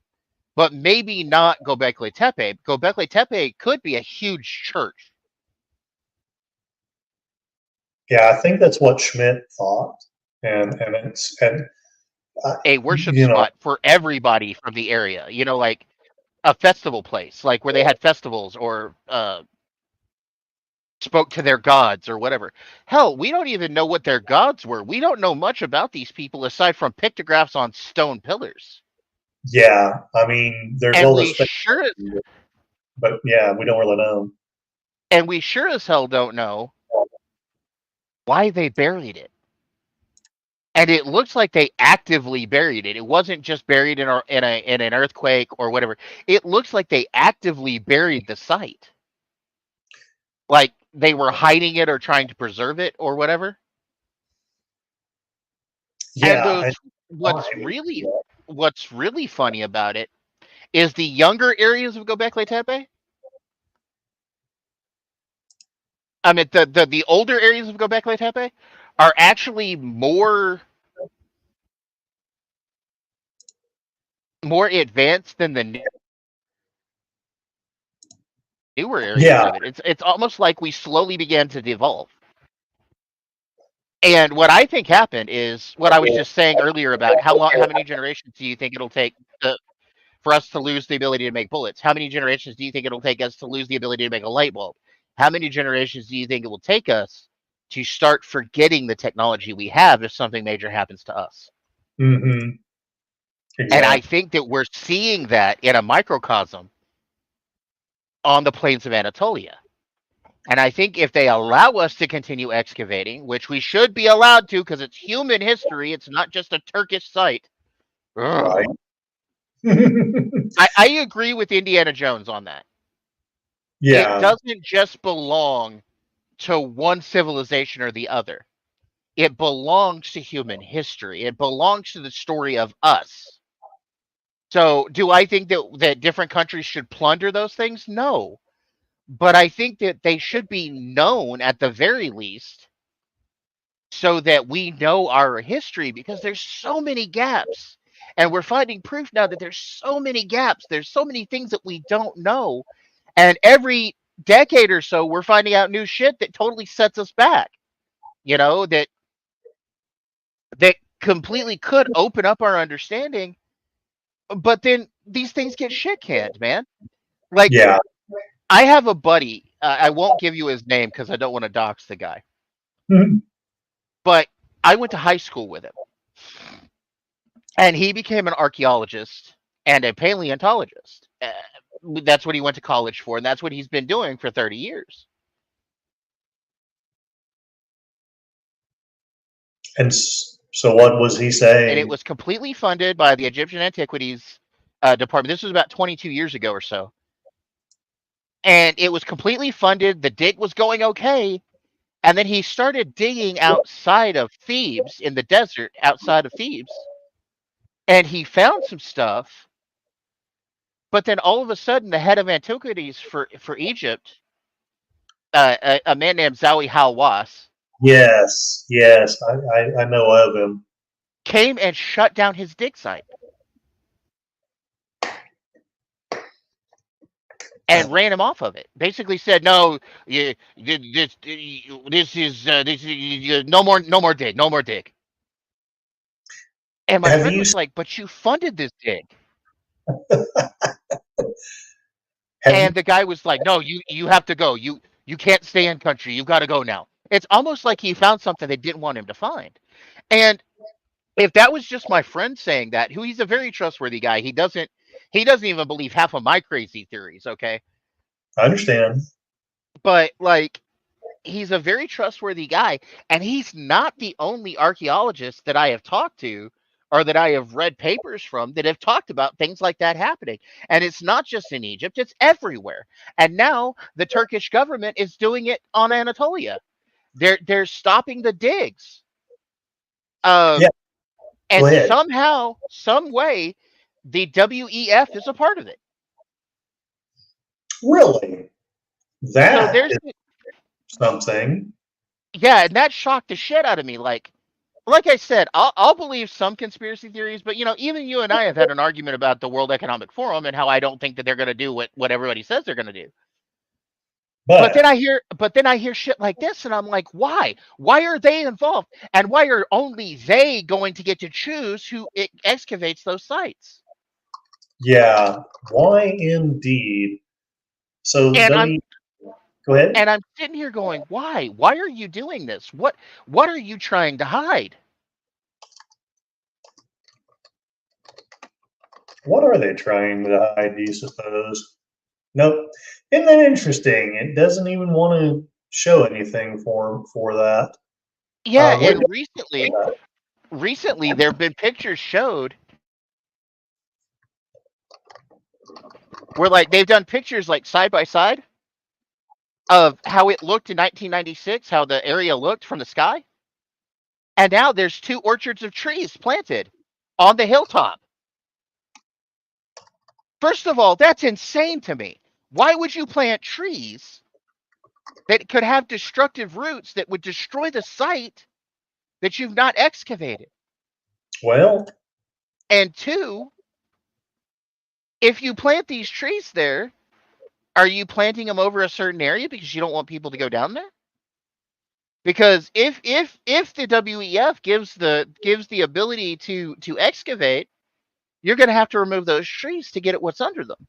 but maybe not Göbekli Tepe. Göbekli Tepe could be a huge church, Yeah, I think that's what Schmidt thought, and it's and a worship you know, spot for everybody from the area. Like a festival place, like where they had festivals or spoke to their gods or whatever. Hell, we don't even know what their gods were. We don't know much about these people aside from pictographs on stone pillars. yeah. I mean, there's And all we this, sure but yeah, we don't really know. as hell don't know why they buried it. And it looks like they actively buried it. It wasn't just buried in an earthquake or whatever. It looks like they actively buried the site. Like they were hiding it or trying to preserve it or whatever. And Yeah, and why? what's really funny about it is the younger areas of Göbekli Tepe. I mean, the older areas of Göbekli Tepe are actually more advanced than the newer areas Yeah, of it. It's almost like we slowly began to devolve. And what I think happened is what I was just saying earlier about how many generations do you think it'll take for us to lose the ability to make bullets? How many generations do you think it'll take us to lose the ability to make a light bulb? How many generations do you think it will take us to start forgetting the technology we have if something major happens to us? mm-hmm, And I exactly. think that we're seeing that in a microcosm on the plains of Anatolia. And I think if they allow us to continue excavating, which we should be allowed to because it's human history, it's not just a Turkish site. Right. Ugh. I agree with Indiana Jones on that. It Yeah, doesn't just belong to one civilization or the other. It belongs to human history. It belongs to the story of us. So, do I think that different countries should plunder those things? No, but I think that they should be known at the very least, so that we know our history, because there's so many gaps, and we're finding proof now that there's so many gaps. There's so many things that we don't know, and every decade or so we're finding out new shit that totally sets us back. That completely could open up our understanding, but then these things get shit canned, man. Like, Yeah. I have a buddy. I won't give you his name because I don't want to dox the guy. Mhm. But I went to high school with him, and he became an archaeologist and a paleontologist. That's what he went to college for, and that's what he's been doing for 30 years. And so, what was he And it saying? was completely funded by the Egyptian Antiquities Department. This was about 22 years ago or so. And it was completely funded. The dig was going okay. And then he started digging outside of Thebes, in the desert outside of Thebes. And he found some stuff. But then all of a sudden, the head of antiquities for Egypt, a man named Zawi Hawass, Yes, yes, I know of him. came and shut down his dig site and ran him off of it. Basically said, "No, this is no more dig, no more dig." And my Have friend you was like, "But you funded this dig." have you? And the guy was like, "No, you have to go. You can't stay in country. You've got to go now." It's almost like he found something they didn't want him to find. And if that was just my friend saying that, who he's a very trustworthy guy, he doesn't even believe half of my crazy theories, okay? I understand. But like, he's a very trustworthy guy, and he's not the only archaeologist that I have talked to or that I have read papers from that have talked about things like that happening. And it's not just in Egypt, it's everywhere. And now the Turkish government is doing it on Anatolia. They're stopping the digs. Yeah, Um, go and ahead. somehow, some way, the WEF is a part of it. Really, So that there's is something. yeah, and that shocked the shit out of me. Like I said, I'll believe some conspiracy theories, but even you and I have had an argument about the World Economic Forum and how I don't think that they're going to do what everybody says they're going to do. But But then I hear shit like this, and I'm like, why? Why are they involved? And why are only they going to get to choose who excavates those sites? yeah, why indeed? So And I'm W, go ahead. and I'm sitting here going, why? Why are you doing this? What are you trying to hide? What are they trying to hide? Do you suppose? Nope. Isn't that interesting? It doesn't even want to show anything for that. Yeah, What and recently there have been pictures showed where like they've done pictures like side by side of how it looked in 1996, how the area looked from the sky. And now there's two orchards of trees planted on the hilltop. First of all, that's insane to me. Why would you plant trees that could have destructive roots that would destroy the site that you've not excavated? well, And two, if you plant these trees there, are you planting them over a certain area because you don't want people to go down there? Because if the WEF gives the ability to excavate, you're going to have to remove those trees to get at what's under them.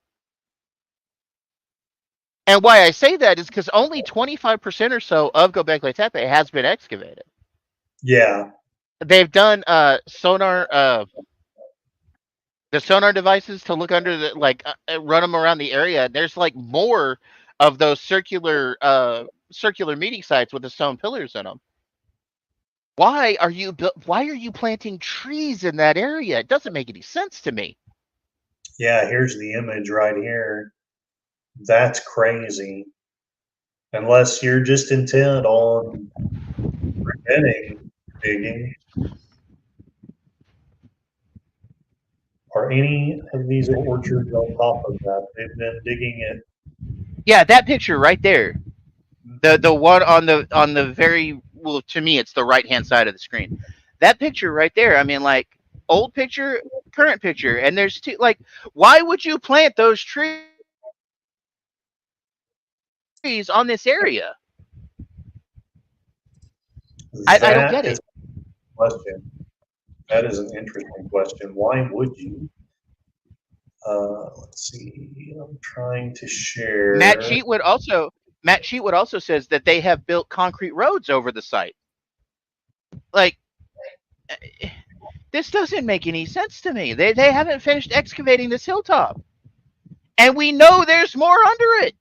And why I say that is because only 25% or so of Göbekli Tepe has been excavated. yeah, They've done sonar the sonar devices to look under the run them around the area. There's like more of those circular meeting sites with the stone pillars in them. Why are you planting trees in that area? It doesn't make any sense to me. yeah. Here's the image right here. That's crazy. Unless you're just intent on preventing digging. Are any of these orchards on top of that? They've been digging it. Yeah, that picture right there. The one on the very, well, to me it's the right hand side of the screen. That picture right there. I mean, like, old picture, current picture, and there's two. Like, why would you plant those trees on this area? I don't That get is it. a question. That is an interesting question. Why would you? Let's see. I'm trying to Matt share. Cheatwood also says that they have built concrete roads over the site. Like, this doesn't make any sense to me. They haven't finished excavating this hilltop, and we know there's more under it.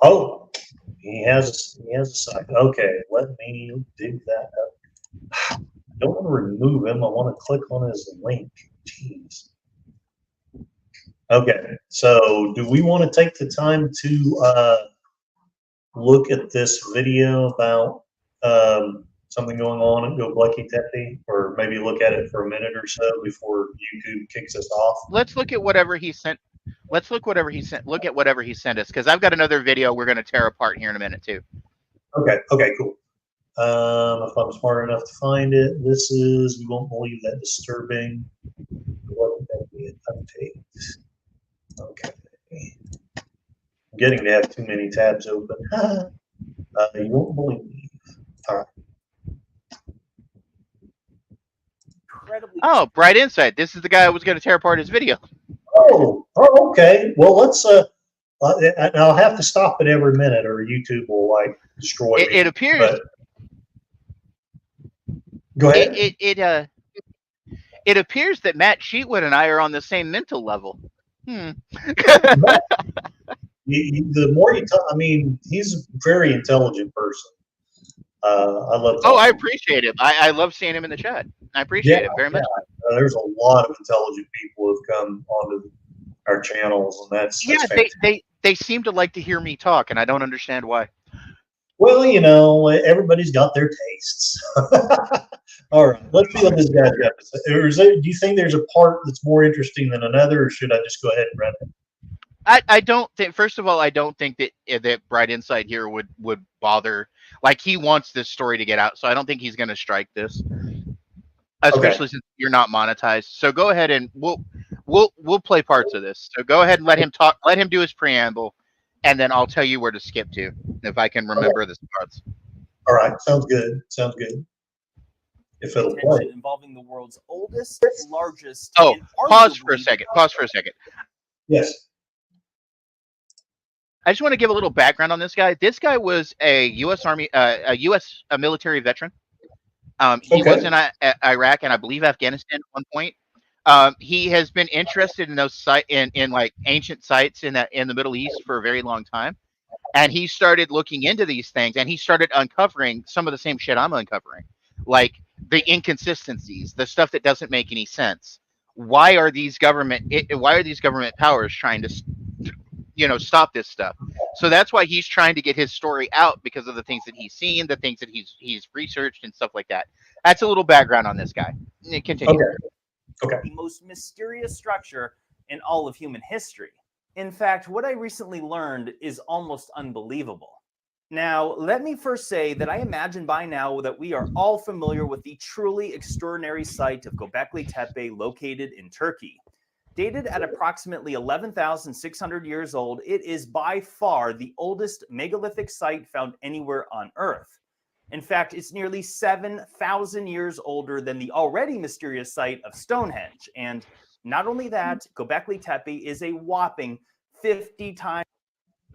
Oh, he has a site. Okay, let me dig that up. I don't want to remove him. I want to click on his link. Jeez. Okay, so do we want to take the time to look at this video about something going on at Gobleki Tepi, or maybe look at it for a minute or so before YouTube kicks us off? Let's look at whatever he sent. Let's look whatever he sent. Look at whatever he sent us, because I've got another video we're going to tear apart here in a minute too. Okay, okay, cool. If I'm smart enough to find it, this is, you won't believe that disturbing. What would that be? An update. Okay. I'm getting to have too many tabs open. You won't believe. All right. Oh, Bright Insight. This is the guy who was going to tear apart his video. Oh, okay. Well, let's. And I'll have to stop it every minute, or YouTube will like destroy me. It appears. But, go ahead. It appears that Matt Cheatwood and I are on the same mental level. The more you talk, I mean, he's a very intelligent person. I love. Oh, I appreciate it. I love seeing him in the chat. I appreciate it very much. There's a lot of intelligent people who have come onto our channels, and that's they seem to like to hear me talk, and I don't understand why. Well, you know, everybody's got their tastes. All right, let's see what this guy's got to say. Do you think there's a part that's more interesting than another, or should I just go ahead and run it? I don't think. First of all, I don't think that Bright Insight here would bother. Like, he wants this story to get out, so I don't think he's going to strike this, especially since you're not monetized. So go ahead and we'll play parts of this. So go ahead and let him talk. Let him do his preamble, and then I'll tell you where to skip to if I can remember the parts. All right, sounds good. Sounds good. If it'll play. Involving the world's oldest, largest. Oh, pause for a second. Pause for a second. Yes. I just want to give a little background on this guy. This guy was a U.S. Army, a U.S. military veteran. He was in Iraq and I believe Afghanistan at one point. He has been interested in those in like ancient sites in the Middle East for a very long time, and he started looking into these things, and he started uncovering some of the same shit I'm uncovering, like the inconsistencies, the stuff that doesn't make any sense. Why are these government powers trying to stop this stuff? So that's why he's trying to get his story out, because of the things that he's seen, the things that he's researched and stuff like that. That's a little background on this guy. Continue. Okay. The most mysterious structure in all of human history. In fact, what I recently learned is almost unbelievable. Now, let me first say that I imagine by now that we are all familiar with the truly extraordinary site of Göbekli Tepe, located in Turkey. Dated at approximately 11,600 years old, it is by far the oldest megalithic site found anywhere on Earth. In fact, it's nearly 7,000 years older than the already mysterious site of Stonehenge. And not only that, Göbekli Tepe is a whopping 50 times.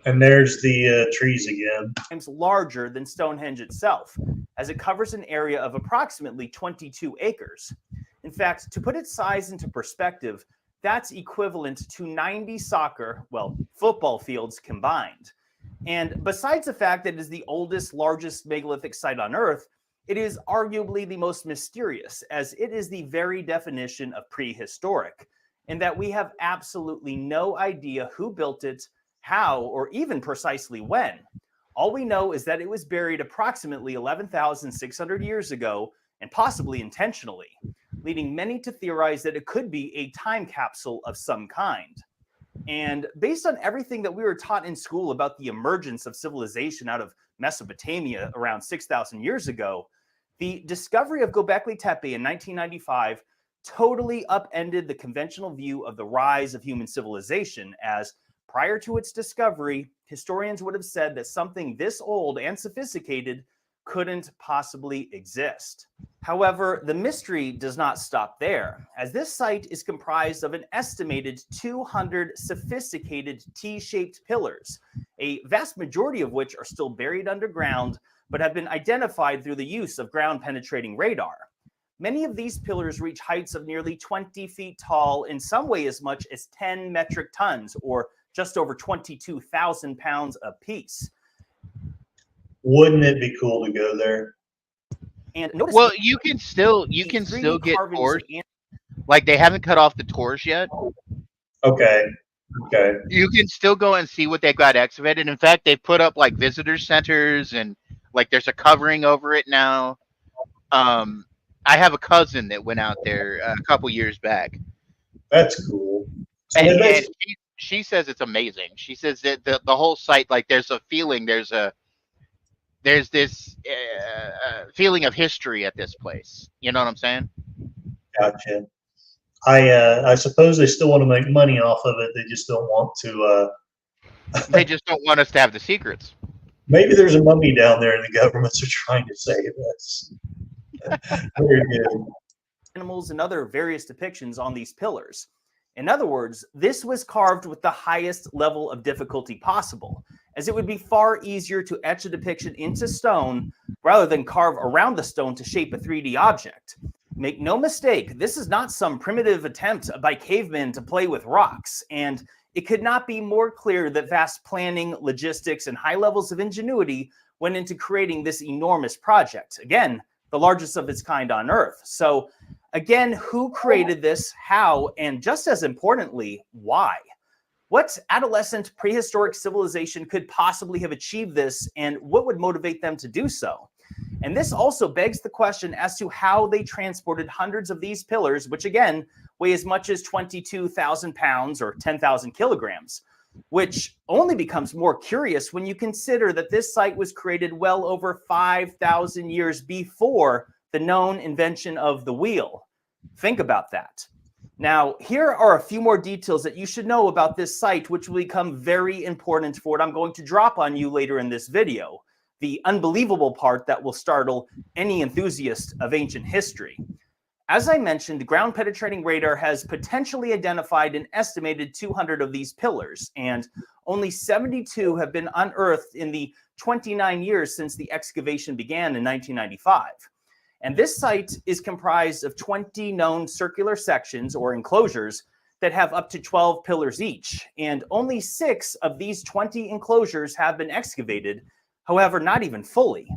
And there's the trees again. Larger than Stonehenge itself, as it covers an area of approximately 22 acres. In fact, to put its size into perspective, that's equivalent to 90 football fields combined. And besides the fact that it is the oldest, largest megalithic site on Earth, it is arguably the most mysterious, as it is the very definition of prehistoric, in that we have absolutely no idea who built it, how, or even precisely when. All we know is that it was buried approximately 11,600 years ago, and possibly intentionally, leading many to theorize that it could be a time capsule of some kind. And based on everything that we were taught in school about the emergence of civilization out of Mesopotamia around 6,000 years ago, the discovery of Göbekli Tepe in 1995 totally upended the conventional view of the rise of human civilization, as prior to its discovery, historians would have said that something this old and sophisticated couldn't possibly exist. However, the mystery does not stop there, as this site is comprised of an estimated 200 sophisticated T-shaped pillars, a vast majority of which are still buried underground, but have been identified through the use of ground-penetrating radar. Many of these pillars reach heights of nearly 20 feet tall, in some way as much as 10 metric tons, or just over 22,000 pounds apiece. Wouldn't it be cool to go there? And notice, well, you can still get tours. Like, they haven't cut off the tours yet. Okay. You can still go and see what they've got excavated. In fact, they put up like visitor centers, and like there's a covering over it now. I have a cousin that went out there a couple years back. That's cool. So and she says it's amazing. She says that the whole site, like, there's a feeling, there's this feeling of history at this place. You know what I'm saying? Gotcha. I suppose they still want to make money off of it. They just don't want to. They just don't want us to have the secrets. Maybe there's a mummy down there, and the governments are trying to save us. Very good. Animals and other various depictions on these pillars. In other words, this was carved with the highest level of difficulty possible, as it would be far easier to etch a depiction into stone rather than carve around the stone to shape a 3D object. Make no mistake, this is not some primitive attempt by cavemen to play with rocks, and it could not be more clear that vast planning, logistics, and high levels of ingenuity went into creating this enormous project. Again, the largest of its kind on Earth. So again, who created this, how, and just as importantly, why? What adolescent prehistoric civilization could possibly have achieved this, and what would motivate them to do so? And this also begs the question as to how they transported hundreds of these pillars, which again weigh as much as 22,000 pounds or 10,000 kilograms, which only becomes more curious when you consider that this site was created well over 5,000 years before the known invention of the wheel. Think about that. Now, here are a few more details that you should know about this site, which will become very important for what I'm going to drop on you later in this video. The unbelievable part that will startle any enthusiast of ancient history. As I mentioned, ground-penetrating radar has potentially identified an estimated 200 of these pillars, and only 72 have been unearthed in the 29 years since the excavation began in 1995. And this site is comprised of 20 known circular sections or enclosures that have up to 12 pillars each, and only 6 of these 20 enclosures have been excavated, however, not even fully.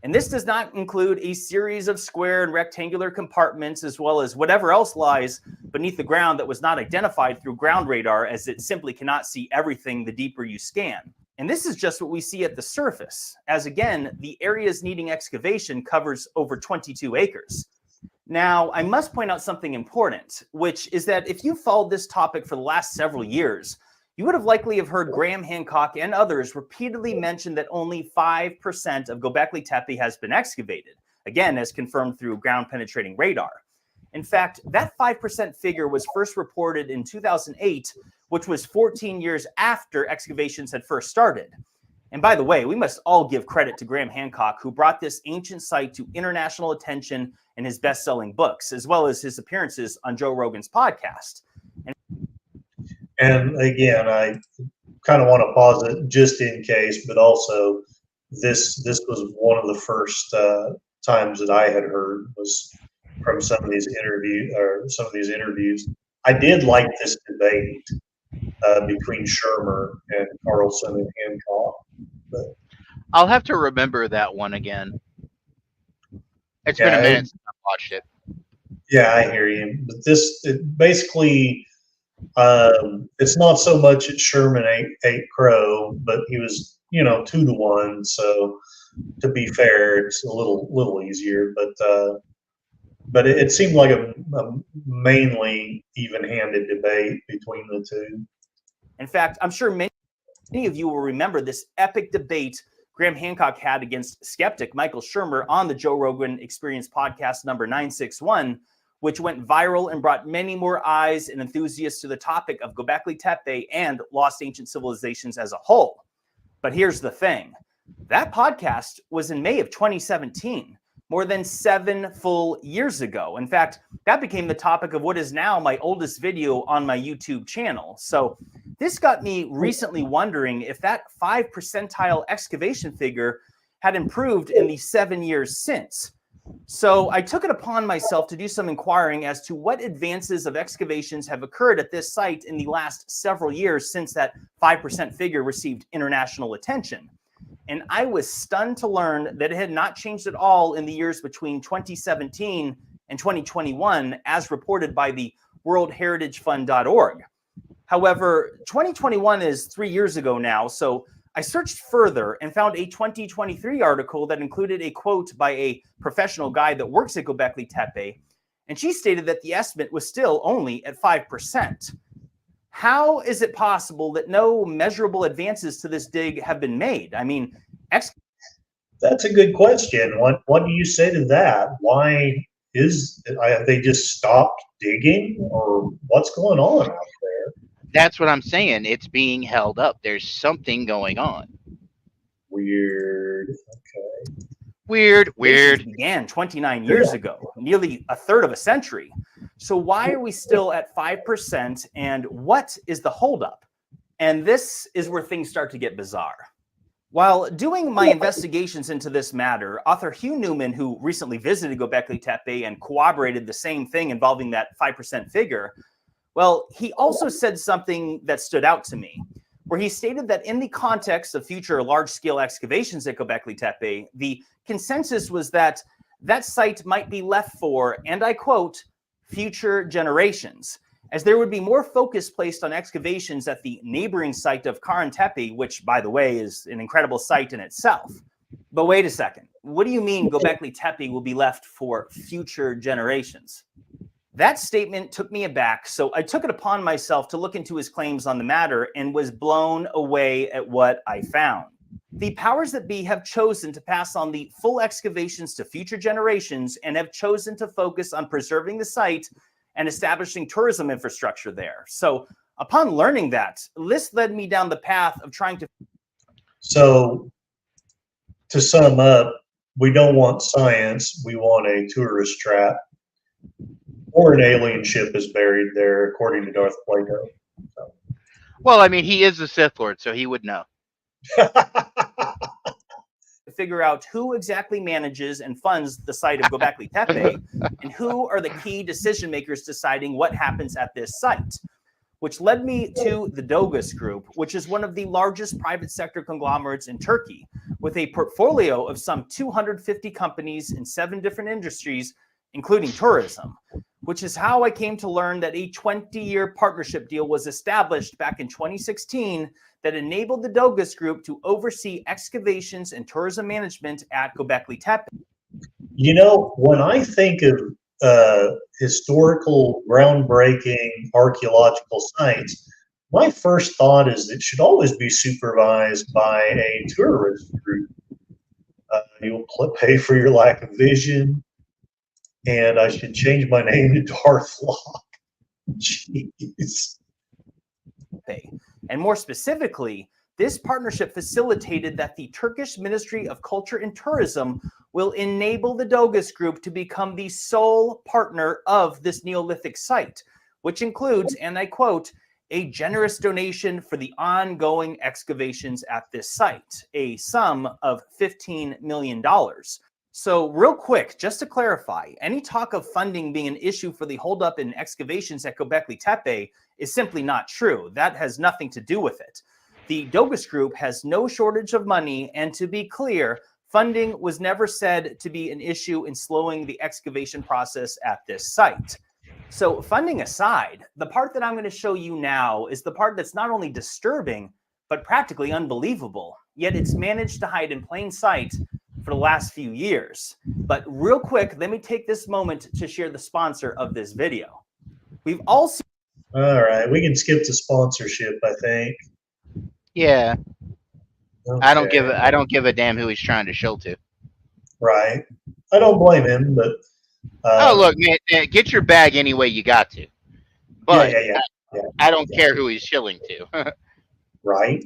And this does not include a series of square and rectangular compartments, as well as whatever else lies beneath the ground that was not identified through ground radar, as it simply cannot see everything the deeper you scan. And this is just what we see at the surface, as again, the areas needing excavation covers over 22 acres. Now, I must point out something important, which is that if you followed this topic for the last several years, you would have likely have heard Graham Hancock and others repeatedly mention that only 5% of Göbekli Tepe has been excavated, again, as confirmed through ground-penetrating radar. In fact, that 5% figure was first reported in 2008, which was 14 years after excavations had first started. And by the way, we must all give credit to Graham Hancock, who brought this ancient site to international attention in his best-selling books, as well as his appearances on Joe Rogan's podcast. And again, I kind of want to pause it just in case, but also this was one of the first times that I had heard was from some of these interviews. I did like this debate between Shermer and Carlson and Hancock. But I'll have to remember that one again. It's been a minute since I've watched it. Yeah, I hear you. But basically, it's not so much that Sherman ate crow, but he was, 2-1. So to be fair, it's a little easier, but it seemed like a mainly even-handed debate between the two. In fact, I'm sure many of you will remember this epic debate Graham Hancock had against skeptic Michael Shermer on the Joe Rogan Experience podcast number 961, which went viral and brought many more eyes and enthusiasts to the topic of Göbekli Tepe and lost ancient civilizations as a whole. But here's the thing. That podcast was in May of 2017, more than 7 full years ago. In fact, that became the topic of what is now my oldest video on my YouTube channel. So this got me recently wondering if that 5 percentile excavation figure had improved in the 7 years since. So I took it upon myself to do some inquiring as to what advances of excavations have occurred at this site in the last several years since that 5% figure received international attention. And I was stunned to learn that it had not changed at all in the years between 2017 and 2021, as reported by the worldheritagefund.org. However, 2021 is 3 years ago now, so I searched further and found a 2023 article that included a quote by a professional guide that works at Göbekli Tepe, and she stated that the estimate was still only at 5%. How is it possible that no measurable advances to this dig have been made? I mean, that's a good question. What do you say to that? Why have they just stopped digging, or what's going on out there? That's what I'm saying. It's being held up. There's something going on. Weird. Okay. Weird. It began 29 years ago, nearly a third of a century. So why are we still at 5%, and what is the holdup? And this is where things start to get bizarre. While doing my investigations into this matter, author Hugh Newman, who recently visited Göbekli Tepe and corroborated the same thing involving that 5% figure, well, he also said something that stood out to me, where he stated that in the context of future large-scale excavations at Göbekli Tepe, the consensus was that that site might be left for, and I quote, future generations, as there would be more focus placed on excavations at the neighboring site of Karen Tepe, which, by the way, is an incredible site in itself. But wait a second. What do you mean Göbekli Tepe will be left for future generations? That statement took me aback, so I took it upon myself to look into his claims on the matter and was blown away at what I found. The powers that be have chosen to pass on the full excavations to future generations and have chosen to focus on preserving the site and establishing tourism infrastructure there. So upon learning that, this led me down the path of trying to... So to sum up, we don't want science, we want a tourist trap, or an alien ship is buried there, according to Darth Plato. So. Well, I mean, he is a Sith Lord, so he would know. Figure out who exactly manages and funds the site of Göbekli Tepe, and who are the key decision makers deciding what happens at this site, which led me to the Dogus Group, which is one of the largest private sector conglomerates in Turkey, with a portfolio of some 250 companies in 7 different industries, including tourism, which is how I came to learn that a 20-year partnership deal was established back in 2016 that enabled the Dogus Group to oversee excavations and tourism management at Göbekli Tepe. You know, when I think of historical, groundbreaking archaeological sites, my first thought is it should always be supervised by a tourist group. You'll pay for your lack of vision, and I should change my name to Darth Locke. Jeez. And more specifically, this partnership facilitated that the Turkish Ministry of Culture and Tourism will enable the Dogus Group to become the sole partner of this Neolithic site, which includes, and I quote, a generous donation for the ongoing excavations at this site, a sum of $15 million. So real quick, just to clarify, any talk of funding being an issue for the holdup in excavations at Göbekli Tepe is simply not true. That has nothing to do with it. The Dogus Group has no shortage of money, and to be clear, funding was never said to be an issue in slowing the excavation process at this site. So funding aside, the part that I'm going to show you now is the part that's not only disturbing, but practically unbelievable. yet it's managed to hide in plain sight for the last few years. But real quick, let me take this moment to share the sponsor of this video. We've all seen. All right, we can skip the sponsorship, I think. Yeah. Okay. I don't give a damn who he's trying to shill to. Right. I don't blame him, but oh look, man, get your bag any way you got to. But yeah. I don't care who he's shilling to. Right.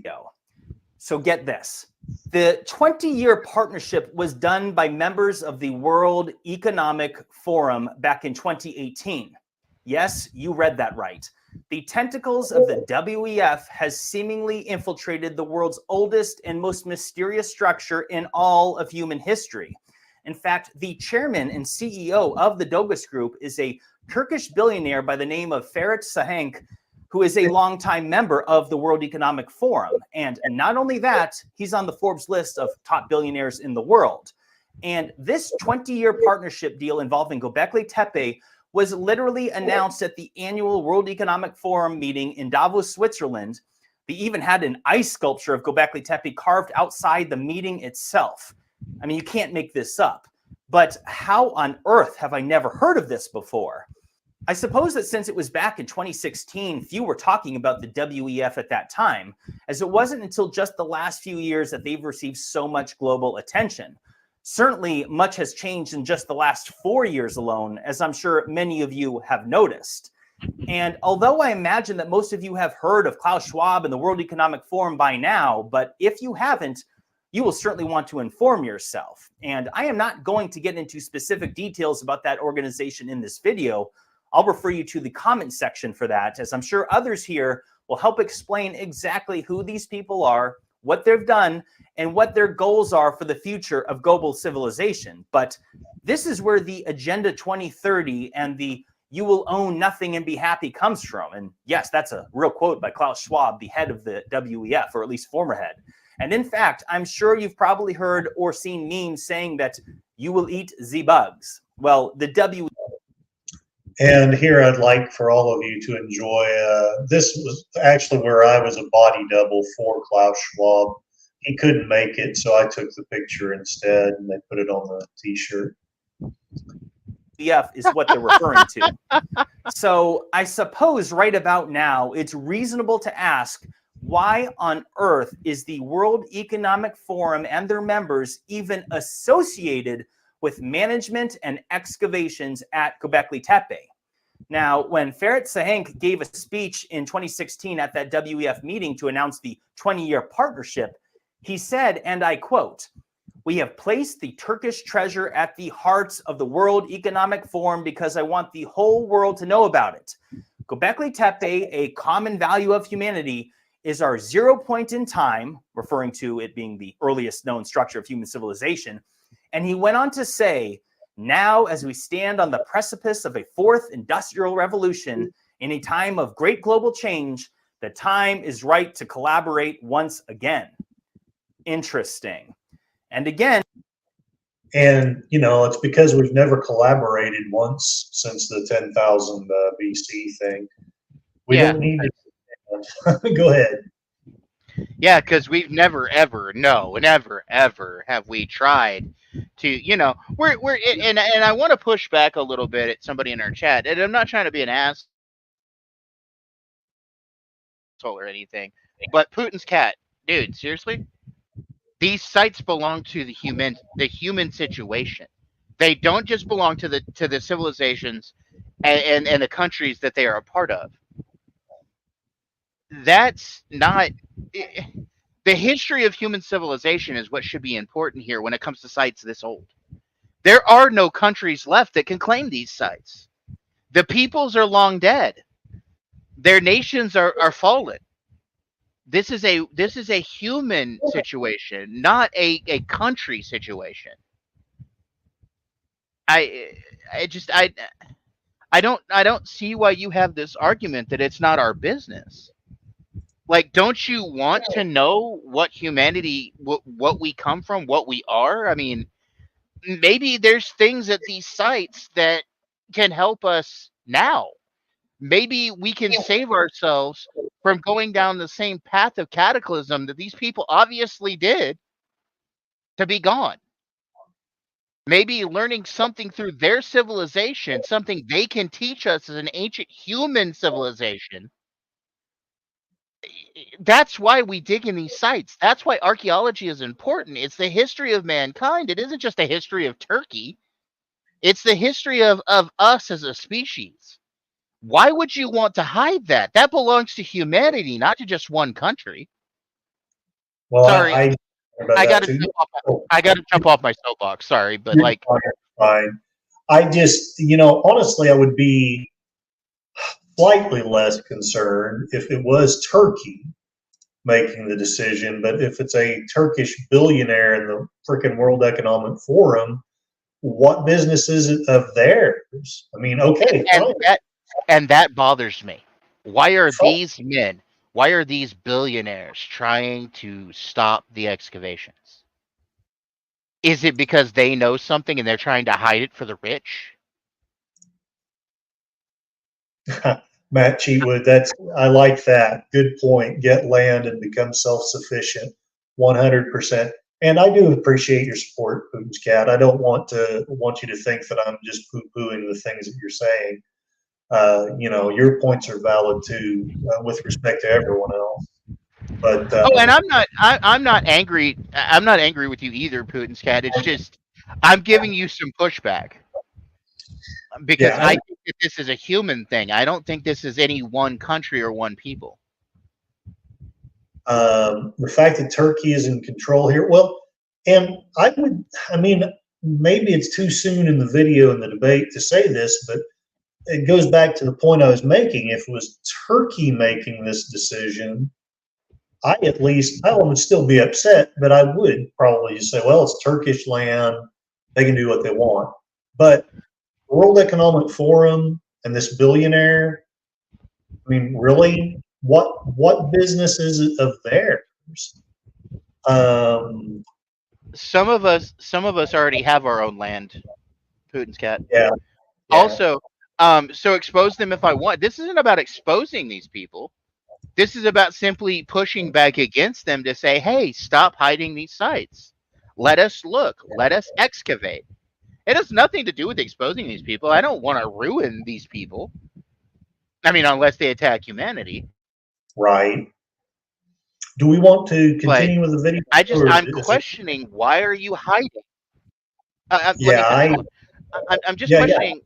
So get this. The 20-year partnership was done by members of the World Economic Forum back in 2018. Yes, you read that right. The tentacles of the WEF has seemingly infiltrated the world's oldest and most mysterious structure in all of human history. In fact, the chairman and CEO of the Dogus Group is a Turkish billionaire by the name of Ferit Sahenk, who is a longtime member of the World Economic Forum. And not only that, he's on the Forbes list of top billionaires in the world. And this 20-year partnership deal involving Göbekli Tepe was literally announced at the annual World Economic Forum meeting in Davos, Switzerland. They even had an ice sculpture of Göbekli Tepe carved outside the meeting itself. I mean, you can't make this up. But how on earth have I never heard of this before? I suppose that since it was back in 2016, few were talking about the WEF at that time, as it wasn't until just the last few years that they've received so much global attention. Certainly, much has changed in just the last 4 years alone, as I'm sure many of you have noticed. And although I imagine that most of you have heard of Klaus Schwab and the World Economic Forum by now, but if you haven't, you will certainly want to inform yourself. And I am not going to get into specific details about that organization in this video. I'll refer you to the comment section for that, as I'm sure others here will help explain exactly who these people are, what they've done, and what their goals are for the future of global civilization. But this is where the Agenda 2030 and the "you will own nothing and be happy" comes from. And yes, that's a real quote by Klaus Schwab, the head of the WEF, or at least former head. And in fact, I'm sure you've probably heard or seen memes saying that you will eat the bugs. Well, the WEF. And here I'd like for all of you to enjoy, this was actually where I was a body double for Klaus Schwab. He couldn't make it, so I took the picture instead, and they put it on the t-shirt. Is what they're referring to. So I suppose right about now, it's reasonable to ask, why on earth is the World Economic Forum and their members even associated with management and excavations at Göbekli Tepe? Now, when Ferit Sahenk gave a speech in 2016 at that WEF meeting to announce the 20-year partnership, he said, and I quote, "We have placed the Turkish treasure at the heart of the World Economic Forum because I want the whole world to know about it. Göbekli Tepe, a common value of humanity, is our 0 point in time," referring to it being the earliest known structure of human civilization. And he went on to say, "Now, as we stand on the precipice of a fourth industrial revolution in a time of great global change, the time is right to collaborate once again." Interesting. And again, and it's because we've never collaborated once since the 10,000 BC thing. We don't need to. Go ahead. Yeah, because we've never ever have we tried to, we're and I want to push back a little bit at somebody in our chat, and I'm not trying to be an asshole or anything, but Putin's cat, dude, seriously, these sites belong to the human situation. They don't just belong to the civilizations and the countries that they are a part of. That's not. The history of human civilization is what should be important here when it comes to sites this old. There are no countries left that can claim these sites. The peoples are long dead. Their nations are fallen. This is a human situation, not a country situation. I don't see why you have this argument that it's not our business. Like, don't you want to know what humanity, what we come from, what we are? I mean, maybe there's things at these sites that can help us now. Maybe we can save ourselves from going down the same path of cataclysm that these people obviously did to be gone. Maybe learning something through their civilization, something they can teach us as an ancient human civilization. That's why we dig in these sites. That's why archaeology is important. It's the history of mankind. It isn't just a history of Turkey. It's the history of us as a species. Why would you want to hide that? That belongs to humanity, not to just one country. Well, Sorry, I got gotta jump off. I gotta jump off my soapbox. Sorry, but like, fine. I just, honestly, I would be slightly less concerned if it was Turkey making the decision, but if it's a Turkish billionaire in the freaking World Economic Forum, what business is it of theirs? I mean, okay, and that bothers me. Why are these men? Why are these billionaires trying to stop the excavations? Is it because they know something and they're trying to hide it for the rich? Matt Cheatwood, I like that. Good point. Get land and become self-sufficient, 100%. And I do appreciate your support, Putin's Cat. I don't want you to think that I'm just poo-pooing the things that you're saying. Your points are valid too, with respect to everyone else. But and I'm not angry. I'm not angry with you either, Putin's Cat. It's just I'm giving you some pushback because I think that this is a human thing. I don't think this is any one country or one people. The fact that Turkey is in control here, and maybe it's too soon in the video and the debate to say this, but it goes back to the point I was making. If it was Turkey making this decision, I would still be upset, but I would probably just say, well, it's Turkish land. They can do what they want. But World Economic Forum and this billionaire, I mean, really, what business is it of theirs? Some of us already have our own land, Putin's Cat. Yeah. Also, so expose them if I want. This isn't about exposing these people. This is about simply pushing back against them to say, hey, stop hiding these sites. Let us look. Let us excavate. It has nothing to do with exposing these people. I don't want to ruin these people. I mean, unless they attack humanity. Right. Do we want to continue with the video? I'm questioning, why are you hiding? I'm just questioning,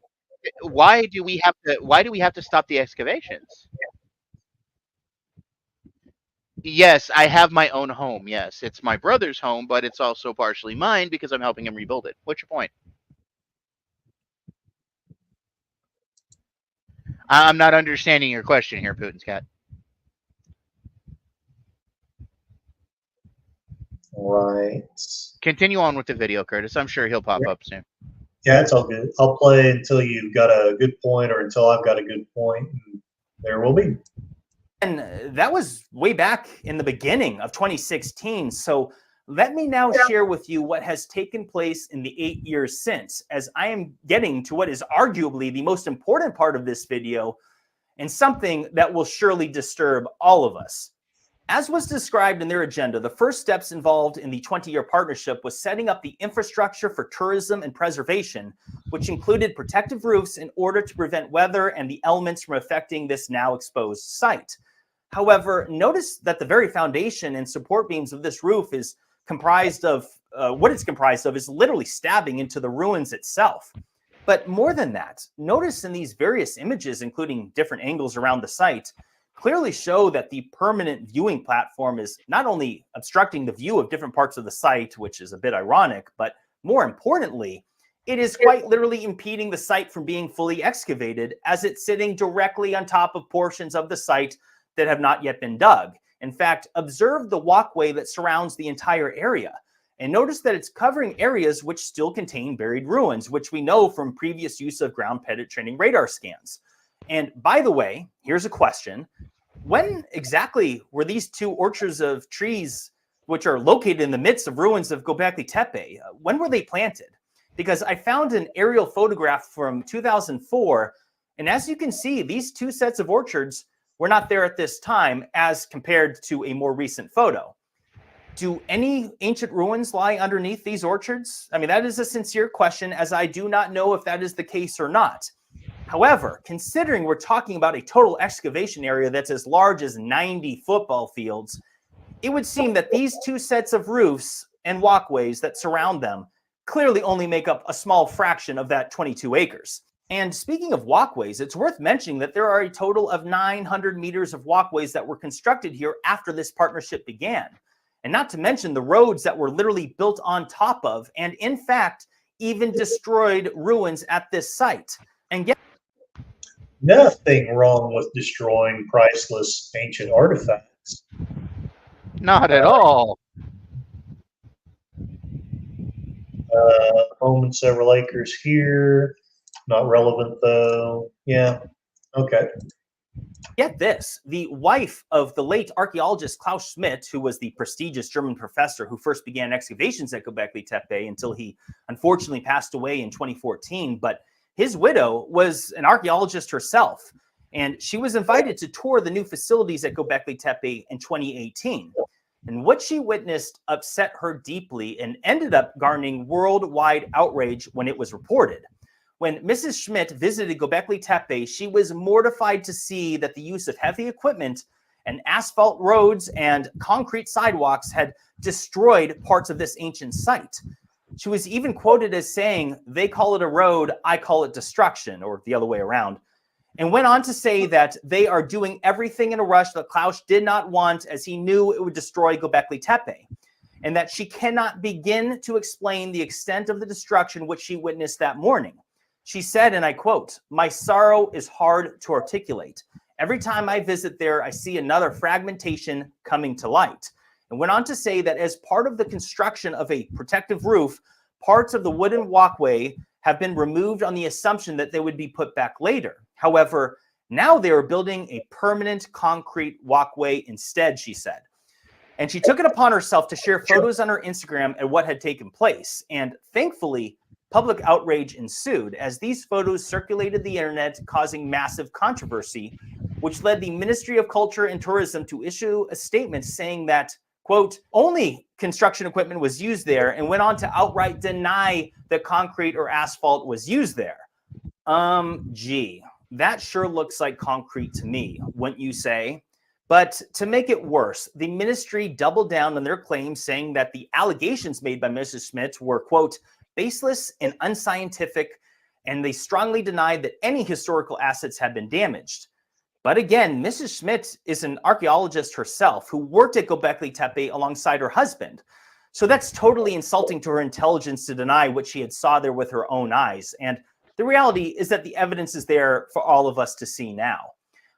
why do we have to stop the excavations? Yes, I have my own home. Yes, it's my brother's home, but it's also partially mine because I'm helping him rebuild it. What's your point? I'm not understanding your question here, Putin's Cat. Right. Continue on with the video, Curtis. I'm sure he'll pop up soon. Yeah, it's all good. I'll play until you've got a good point or until I've got a good point, and there will be. And that was way back in the beginning of 2016. So let me now share with you what has taken place in the 8 years since, as I am getting to what is arguably the most important part of this video and something that will surely disturb all of us. As was described in their agenda, the first steps involved in the 20-year partnership was setting up the infrastructure for tourism and preservation, which included protective roofs in order to prevent weather and the elements from affecting this now exposed site. However, notice that the very foundation and support beams of this roof is comprised of, what it's comprised of is literally stabbing into the ruins itself. But more than that, notice in these various images, including different angles around the site, clearly show that the permanent viewing platform is not only obstructing the view of different parts of the site, which is a bit ironic, but more importantly, it is quite literally impeding the site from being fully excavated, as it's sitting directly on top of portions of the site that have not yet been dug. In fact, observe the walkway that surrounds the entire area, and notice that it's covering areas which still contain buried ruins, which we know from previous use of ground-penetrating radar scans. And by the way, here's a question. When exactly were these two orchards of trees, which are located in the midst of ruins of Gobleki Tepi, when were they planted? Because I found an aerial photograph from 2004 And as you can see, these two sets of orchards were not there at this time as compared to a more recent photo. Do any ancient ruins lie underneath these orchards? I mean, that is a sincere question, as I do not know if that is the case or not. However, considering we're talking about a total excavation area that's as large as 90 football fields, it would seem that these two sets of roofs and walkways that surround them clearly only make up a small fraction of that 22 acres. And speaking of walkways, it's worth mentioning that there are a total of 900 meters of walkways that were constructed here after this partnership began. And not to mention the roads that were literally built on top of, and in fact, even destroyed ruins at this site. And yet, nothing wrong with destroying priceless ancient artifacts. Not at all. Home and several acres here. Not relevant though. Yeah. Okay. Get this, the wife of the late archaeologist Klaus Schmidt, who was the prestigious German professor who first began excavations at Göbekli Tepe until he unfortunately passed away in 2014, but his widow was an archaeologist herself, and she was invited to tour the new facilities at Göbekli Tepe in 2018. And what she witnessed upset her deeply and ended up garnering worldwide outrage when it was reported. When Mrs. Schmidt visited Göbekli Tepe, she was mortified to see that the use of heavy equipment and asphalt roads and concrete sidewalks had destroyed parts of this ancient site. She was even quoted as saying, "They call it a road, I call it destruction," or the other way around, and went on to say that they are doing everything in a rush that Klaus did not want, as he knew it would destroy Göbekli Tepe, and that she cannot begin to explain the extent of the destruction which she witnessed that morning. She said, and I quote, "My sorrow is hard to articulate. Every time I visit there, I see another fragmentation coming to light." And went on to say that as part of the construction of a protective roof, parts of the wooden walkway have been removed on the assumption that they would be put back later. However, now they are building a permanent concrete walkway instead, she said. And she took it upon herself to share photos on her Instagram of what had taken place. And thankfully, public outrage ensued as these photos circulated the internet, causing massive controversy, which led the Ministry of Culture and Tourism to issue a statement saying that, quote, only construction equipment was used there, and went on to outright deny that concrete or asphalt was used there. Gee, that sure looks like concrete to me, wouldn't you say? But to make it worse, the ministry doubled down on their claims, saying that the allegations made by Mrs. Schmidt were, quote, baseless and unscientific, and they strongly denied that any historical assets had been damaged. But again, Mrs. Schmidt is an archaeologist herself who worked at Göbekli Tepe alongside her husband. So that's totally insulting to her intelligence to deny what she had saw there with her own eyes. And the reality is that the evidence is there for all of us to see now.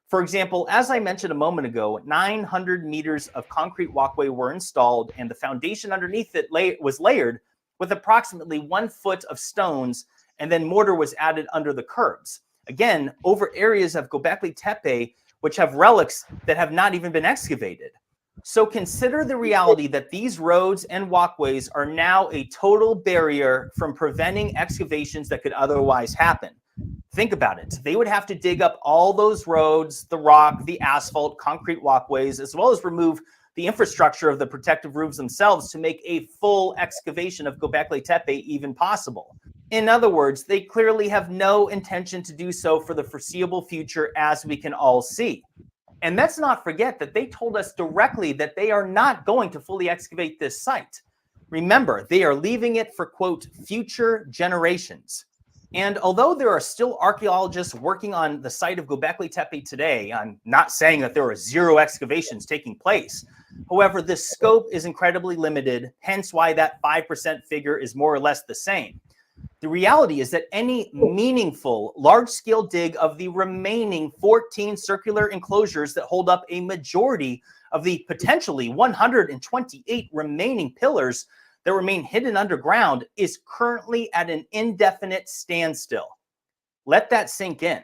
For example, as I mentioned a moment ago, 900 meters of concrete walkway were installed, and the foundation underneath it was layered with approximately 1 foot of stones, and then mortar was added under the curbs. Again, over areas of Göbekli Tepe, which have relics that have not even been excavated. So consider the reality that these roads and walkways are now a total barrier from preventing excavations that could otherwise happen. Think about it. They would have to dig up all those roads, the rock, the asphalt, concrete walkways, as well as remove the infrastructure of the protective roofs themselves to make a full excavation of Göbekli Tepe even possible. In other words, they clearly have no intention to do so for the foreseeable future, as we can all see. And let's not forget that they told us directly that they are not going to fully excavate this site. Remember, they are leaving it for, quote, future generations. And although there are still archaeologists working on the site of Göbekli Tepe today, I'm not saying that there are 0 excavations taking place. However, the scope is incredibly limited, hence why that 5% figure is more or less the same. The reality is that any meaningful large-scale dig of the remaining 14 circular enclosures that hold up a majority of the potentially 128 remaining pillars that remain hidden underground is currently at an indefinite standstill. Let that sink in.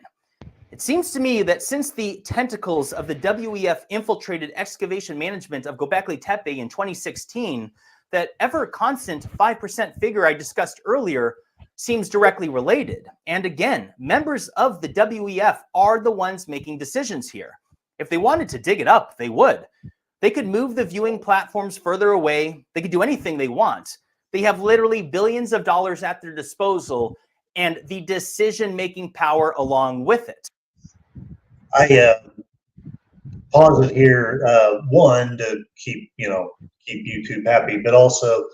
It seems to me that since the tentacles of the WEF infiltrated excavation management of Göbekli Tepe in 2016, that ever constant 5% figure I discussed earlier seems directly related. And again, members of the WEF are the ones making decisions here. If they wanted to dig it up, they would. They could move the viewing platforms further away. They could do anything they want. They have literally billions of dollars at their disposal and the decision-making power along with it. I pause it here, one, to keep YouTube happy, but also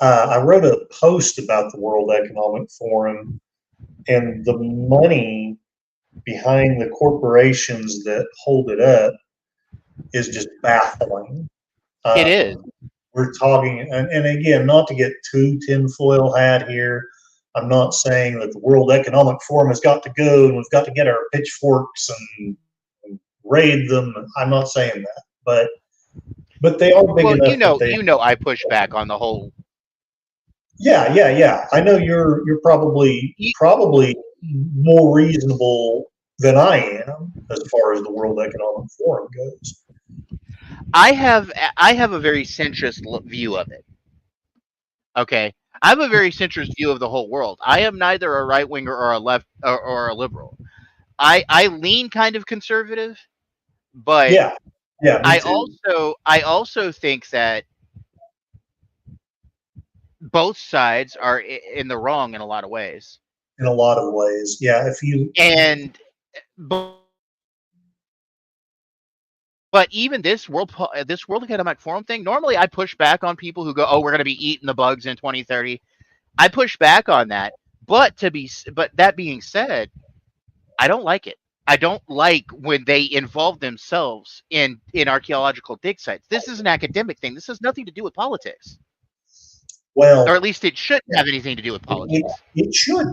I wrote a post about the World Economic Forum and the money behind the corporations that hold it up is just baffling. It is. We're talking, and again, not to get too tinfoil hat here, I'm not saying that the World Economic Forum has got to go and we've got to get our pitchforks and raid them. I'm not saying that, but they are big enough. Well, I push back on the whole. Yeah. I know you're probably more reasonable than I am as far as the World Economic Forum goes. I have a very centrist view of it. Okay, I have a very centrist view of the whole world. I am neither a right winger or a left or a liberal. I lean kind of conservative, but yeah, I also think that both sides are in the wrong in a lot of ways. In a lot of ways, yeah. But even this World Economic Forum thing, normally I push back on people who go, "Oh, we're going to be eating the bugs in 2030." I push back on that. But that being said, I don't like it. I don't like when they involve themselves in archaeological dig sites. This is an academic thing. This has nothing to do with politics. Well, or at least it shouldn't have anything to do with politics. It should.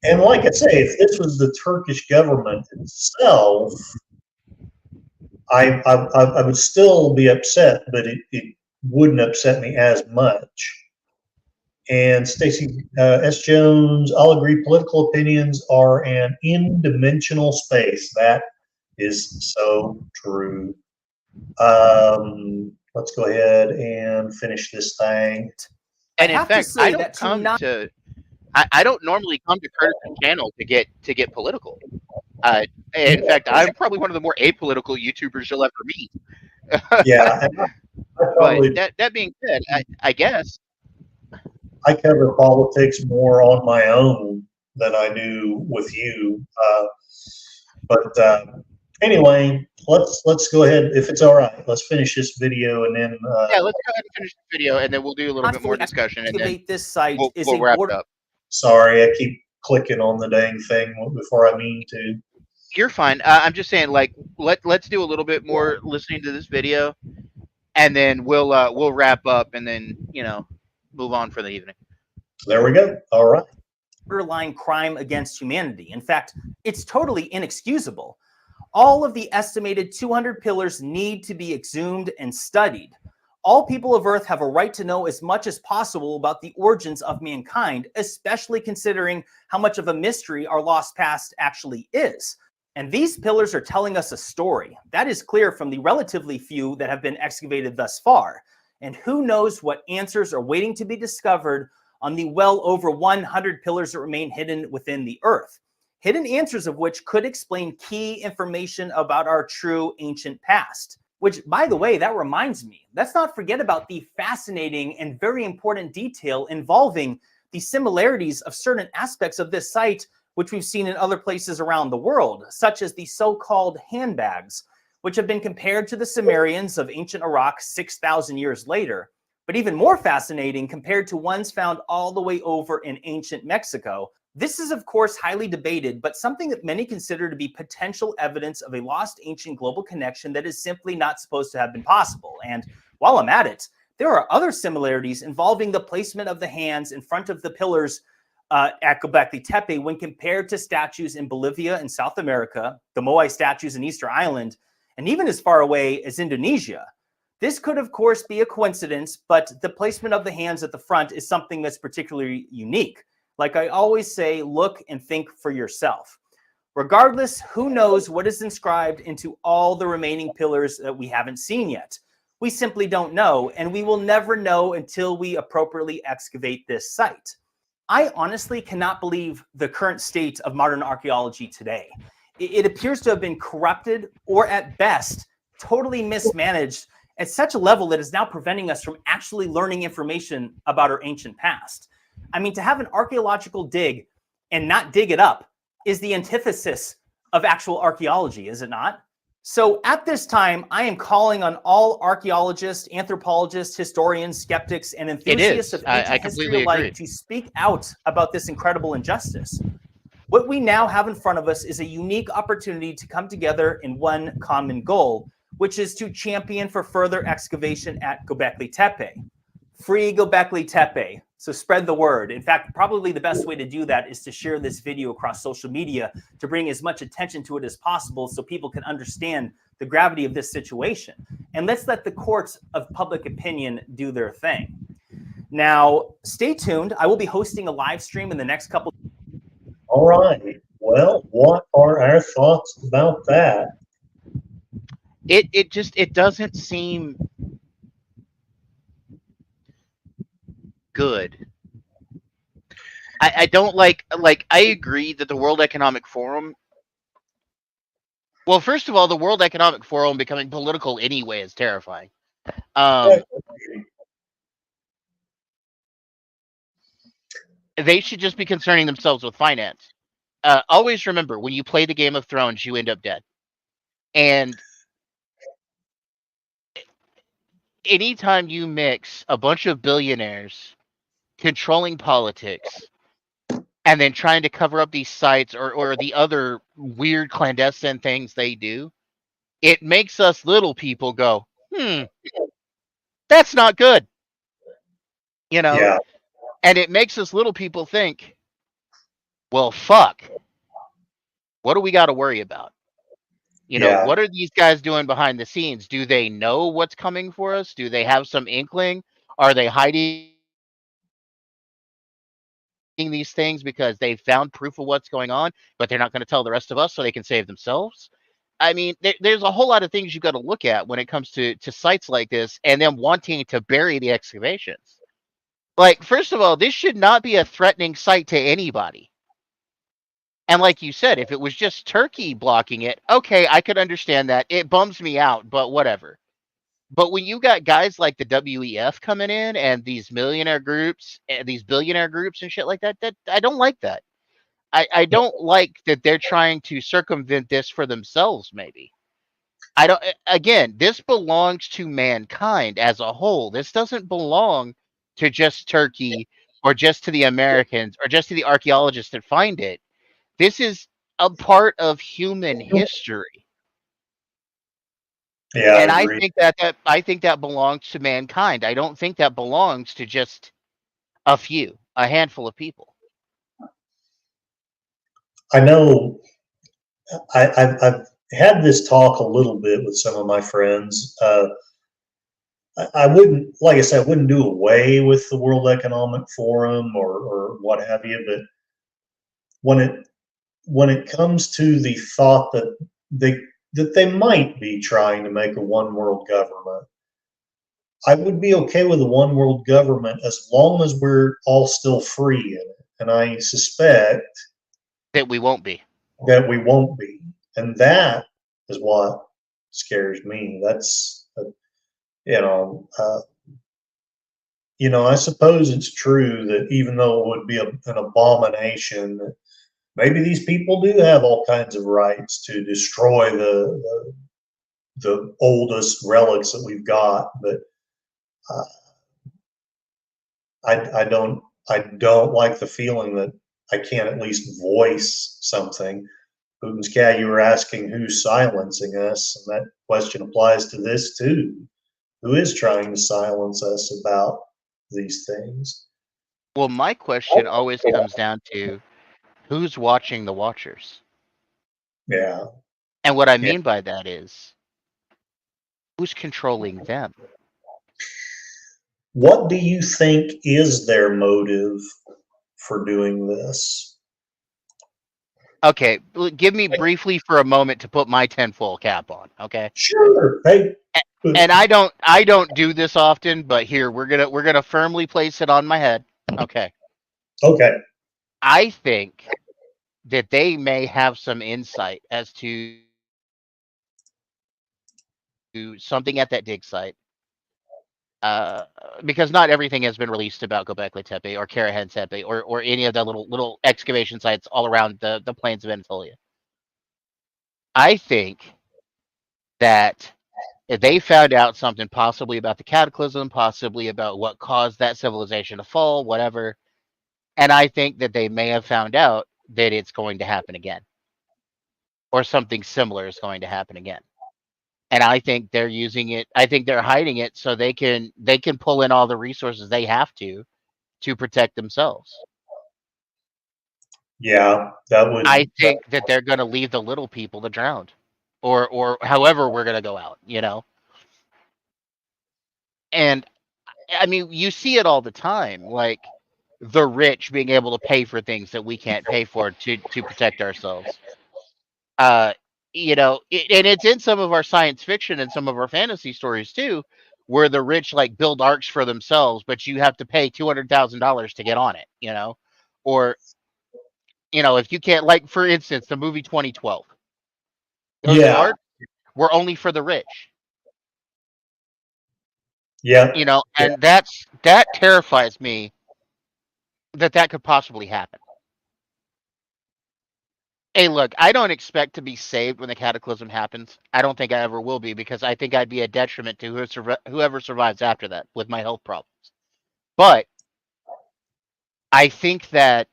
And like I say, if this was the Turkish government itself, I would still be upset, but it wouldn't upset me as much. And Stacy S. Jones, I'll agree, political opinions are an in-dimensional space. That is so true. Let's go ahead and finish this thing. And in fact, I don't normally come to Curtis's channel to get political. In fact, I'm probably one of the more apolitical YouTubers you'll ever meet. Yeah. But that being said, I guess I cover politics more on my own than I do with you. But anyway, let's go ahead, if it's all right. Let's finish this video and then let's go ahead and finish the video and then we'll do a little bit more discussion and then this site we'll wrap it up. Sorry, I keep clicking on the dang thing before I mean to. You're fine. I'm just saying, like, let's do a little bit more listening to this video, and then we'll wrap up, and then move on for the evening. There we go. All right. Borderline crime against humanity. In fact, it's totally inexcusable. All of the estimated 200 pillars need to be exhumed and studied. All people of Earth have a right to know as much as possible about the origins of mankind, especially considering how much of a mystery our lost past actually is. And these pillars are telling us a story. That is clear from the relatively few that have been excavated thus far. And who knows what answers are waiting to be discovered on the well over 100 pillars that remain hidden within the Earth. Hidden answers of which could explain key information about our true ancient past. Which, by the way, that reminds me, let's not forget about the fascinating and very important detail involving the similarities of certain aspects of this site, which we've seen in other places around the world, such as the so-called handbags, which have been compared to the Sumerians of ancient Iraq 6,000 years later, but even more fascinating compared to ones found all the way over in ancient Mexico. This is, of course, highly debated, but something that many consider to be potential evidence of a lost ancient global connection that is simply not supposed to have been possible. And while I'm at it, there are other similarities involving the placement of the hands in front of the pillars at Gobleki Tepi when compared to statues in Bolivia and South America, the Moai statues in Easter Island, and even as far away as Indonesia. This could, of course, be a coincidence, but the placement of the hands at the front is something that's particularly unique. Like I always say, look and think for yourself. Regardless, who knows what is inscribed into all the remaining pillars that we haven't seen yet? We simply don't know, and we will never know until we appropriately excavate this site. I honestly cannot believe the current state of modern archaeology today. It appears to have been corrupted, or at best, totally mismanaged at such a level that is now preventing us from actually learning information about our ancient past. I mean, to have an archaeological dig and not dig it up is the antithesis of actual archaeology, is it not? So at this time, I am calling on all archaeologists, anthropologists, historians, skeptics, and enthusiasts of ancient history alike to speak out about this incredible injustice. What we now have in front of us is a unique opportunity to come together in one common goal, which is to champion for further excavation at Gobleki Tepi. Free Gobleki Tepi. So spread the word. In fact, probably the best way to do that is to share this video across social media to bring as much attention to it as possible so people can understand the gravity of this situation. And let's let the courts of public opinion do their thing. Now, stay tuned. I will be hosting a live stream in the next couple. All right. Well, what are our thoughts about that? It doesn't seem good. I don't like I agree that the World Economic Forum, well, first of all, the World Economic Forum becoming political anyway is terrifying. They should just be concerning themselves with finance. Always remember, when you play the Game of Thrones, you end up dead. And anytime you mix a bunch of billionaires controlling politics and then trying to cover up these sites or the other weird clandestine things they do, it makes us little people go, that's not good. You know? Yeah. And it makes us little people think, well, fuck. What do we got to worry about? You know, what are these guys doing behind the scenes? Do they know what's coming for us? Do they have some inkling? Are they hiding these things because they found proof of what's going on, but they're not going to tell the rest of us so they can save themselves? I mean, there's a whole lot of things you've got to look at when it comes to sites like this and them wanting to bury the excavations. Like, first of all, this should not be a threatening site to anybody. And like you said, if it was just Turkey blocking it, okay, I could understand that. It bums me out, but whatever. But when you got guys like the WEF coming in and these millionaire groups, and these billionaire groups and shit like that, I don't like that. I don't like that they're trying to circumvent this for themselves, maybe. I don't, again, this belongs to mankind as a whole. This doesn't belong to just Turkey or just to the Americans or just to the archaeologists that find it. This is a part of human history. Yeah, and I think that belongs to mankind. I don't think that belongs to just a handful of people. I know I've had this talk a little bit with some of my friends. I wouldn't, like I said, I wouldn't do away with the World Economic Forum or what have you, but when it comes to the thought that they might be trying to make a one world government, I would be okay with a one world government as long as we're all still free in it. And I suspect that we won't be. And that is what scares me. That's, I suppose it's true that even though it would be an abomination, maybe these people do have all kinds of rights to destroy the oldest relics that we've got, but I don't like the feeling that I can't at least voice something. Putin's cat, you were asking who's silencing us, and that question applies to this too. Who is trying to silence us about these things? Well, my question always comes down to who's watching the watchers? Yeah. And what I mean by that is, who's controlling them? What do you think is their motive for doing this? Okay, give me briefly for a moment to put my tinfoil cap on, okay? Sure. Hey. And I don't do this often, but here we're gonna firmly place it on my head. Okay. Okay. I think that they may have some insight as to something at that dig site. Because not everything has been released about Göbekli Tepe or Karahan Tepe or any of the little excavation sites all around the plains of Anatolia. I think that if they found out something possibly about the cataclysm, possibly about what caused that civilization to fall, whatever, and I think that they may have found out that it's going to happen again, or something similar is going to happen again. And I think they're using it. I think they're hiding it so they can pull in all the resources they have to protect themselves. Yeah, that would. I think that they're going to leave the little people to drown, or however we're going to go out, And I mean, you see it all the time, like the rich being able to pay for things that we can't pay for to protect ourselves. Uh, and it's in some of our science fiction and some of our fantasy stories too, where the rich like build arcs for themselves, but you have to pay $200,000 to get on it, or if you can't, like for instance, the movie 2012, those Yeah, arcs were only for the rich, yeah, yeah. and that terrifies me that could possibly happen. Hey, look, I don't expect to be saved when the cataclysm happens. I don't think I ever will be because I think I'd be a detriment to whoever survives after that with my health problems. But I think that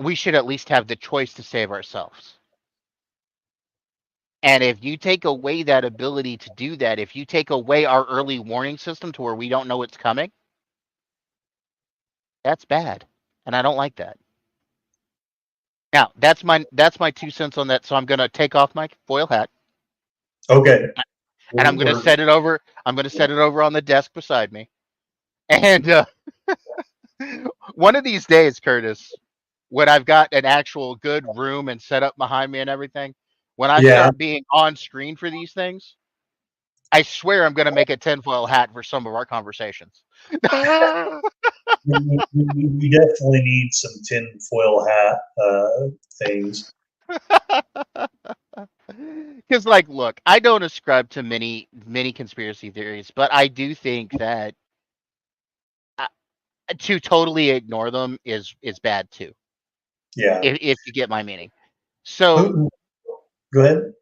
we should at least have the choice to save ourselves. And if you take away that ability to do that, if you take away our early warning system to where we don't know it's coming, that's bad. And I don't like that. Now, that's my 2 cents on that. So I'm gonna take off my foil hat Okay. and I'm gonna We're- set it over. I'm gonna set it over on the desk beside me. And one of these days, Curtis, when I've got an actual good room and set up behind me and everything, when I yeah, start being on screen for these things, I swear I'm gonna make a tinfoil hat for some of our conversations. we definitely need some tinfoil hat things. Because, like, look, I don't ascribe to many conspiracy theories, but I do think that uh, to totally ignore them is bad too. Yeah. If you get my meaning. So, Putin, go ahead.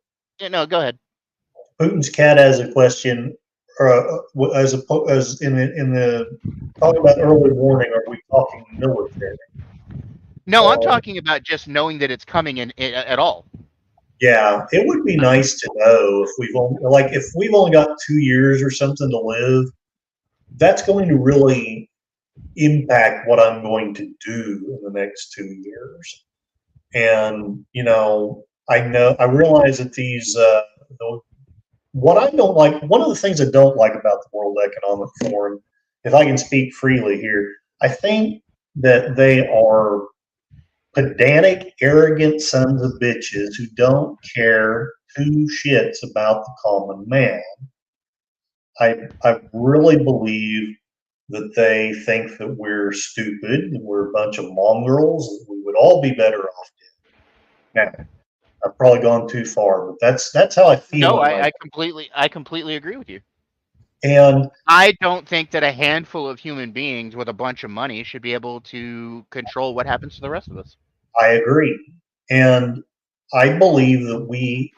no, go ahead. Putin's cat has a question, as in the talking about early warning. Are we talking military? No, I'm Or talking about just knowing that it's coming in at all. yeah, it would be nice to know if we've only got 2 years or something to live. That's going to really impact what I'm going to do in the next 2 years. And I realize that what I don't like, one of the things I don't like about the World Economic Forum, if I can speak freely here, I think that they are pedantic, arrogant sons of bitches who don't care two shits about the common man. I really believe that they think that we're stupid and we're a bunch of mongrels and we would all be better off dead. Now, I've probably gone too far, but that's how I feel No, in my. I completely agree with you. And I don't think that a handful of human beings with a bunch of money should be able to control what happens to the rest of us. I agree. And I believe that we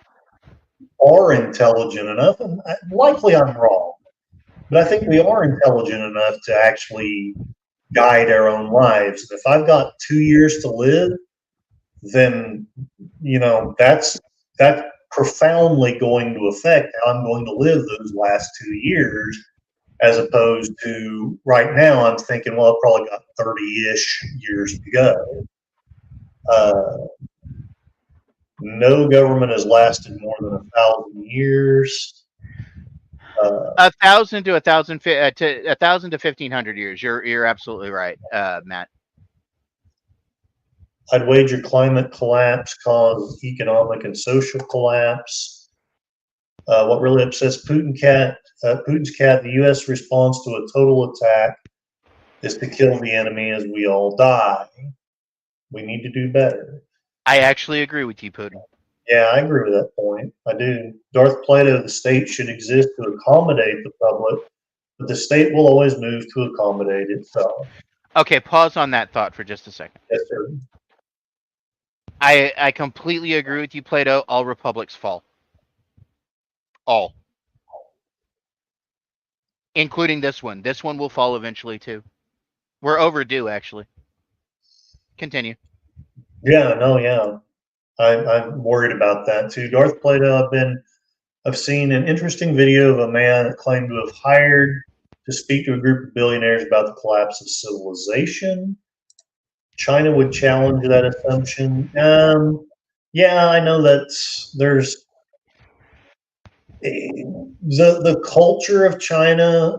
are intelligent enough, and likely I'm wrong, but I think we are intelligent enough to actually guide our own lives. And if I've got 2 years to live, then that's profoundly going to affect how I'm going to live those last 2 years, as opposed to right now I'm thinking, well, I've probably got 30-ish years to go. No government has lasted more than 1,000 years. 1,000 to 1,000 to 1,000 to 1,500 years. You're absolutely right, Matt. I'd wager climate collapse caused economic and social collapse. What really upsets Putin's cat, the U.S. response to a total attack is to kill the enemy as we all die. We need to do better. I actually agree with you, Putin. Yeah, I agree with that point. I do. Darth Plato, the state should exist to accommodate the public, but the state will always move to accommodate itself. Okay, pause on that thought for just a second. Yes, sir. I completely agree with you, Plato. All republics fall. All. Including this one. This one will fall eventually, too. We're overdue, actually. Continue. Yeah, no, yeah. I'm worried about that too. Darth Plato, I've seen an interesting video of a man that claimed to have hired to speak to a group of billionaires about the collapse of civilization. China would challenge that assumption. Yeah, I know that there's the culture of China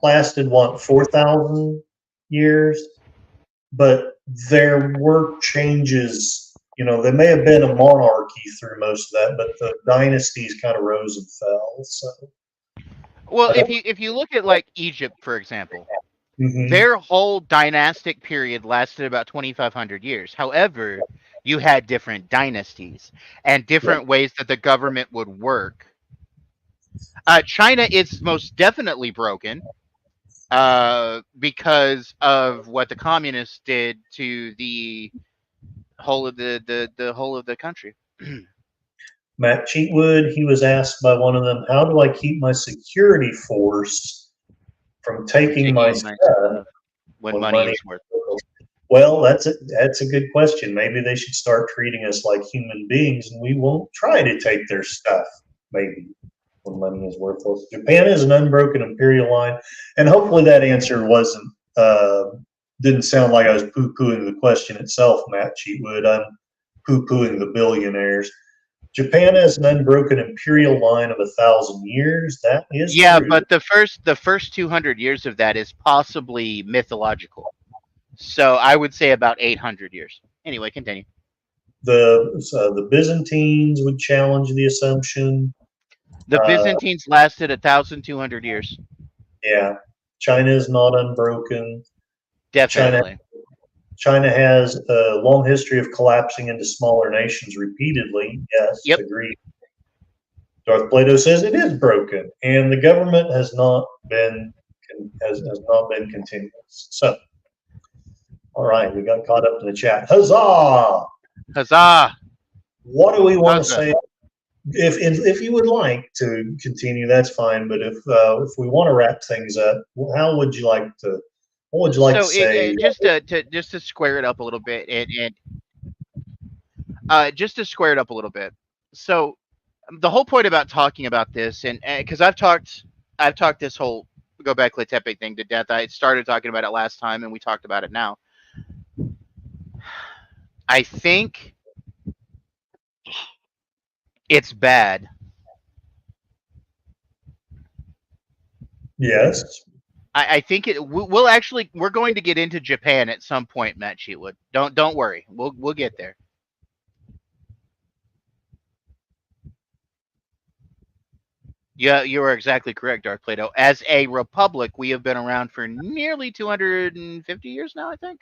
lasted what 4,000 years, but there were changes. You know, there may have been a monarchy through most of that, but the dynasties kind of rose and fell. So, Well, if you look at like Egypt, for example, mhm. their whole dynastic period lasted about 2,500 years. However, you had different dynasties and different ways that the government would work. China is most definitely broken because of what the communists did to the whole of the whole of the country. Matt Cheatwood, he was asked by one of them, "How do I keep my security force from taking my Taking my stuff stuff when when money money?" is worth. Well, that's a good question. Maybe they should start treating us like human beings, and we won't try to take their stuff. Maybe when money is worthless. Japan is an unbroken imperial line, and hopefully that answer wasn't didn't sound like I was poo-pooing the question itself, Matt Cheatwood. I'm poo-pooing the billionaires. Japan has an unbroken imperial line of 1,000 years. That is Yeah, true. but the first 200 years of that is possibly mythological. So I would say about 800 years. Anyway, continue. The Byzantines would challenge the assumption. The Uh, Byzantines lasted 1,200 years. yeah, China is not unbroken. China Definitely. China has a long history of collapsing into smaller nations repeatedly. Yes, Yep. agreed. Darth Plato says it is broken, and the government has not been continuous. So, all right, we got caught up in the chat. Huzzah! Huzzah! What do we want to Huzzah. say? If you would like to continue, that's fine. But if we want to wrap things up, how would you like to? What would you like to So say? just to square it up a little bit and just to square it up a little bit. So the whole point about talking about this and because I've talked this whole Gobleki Tepi thing to death. I started talking about it last time and we talked about it now. I think it's bad. Yes. I think we'll actually we're going to get into Japan at some point, Matt Sheetwood. Don't worry, we'll get there. Yeah, you are exactly correct, Darth Plato. As a republic, we have been around for nearly 250 years now, I think.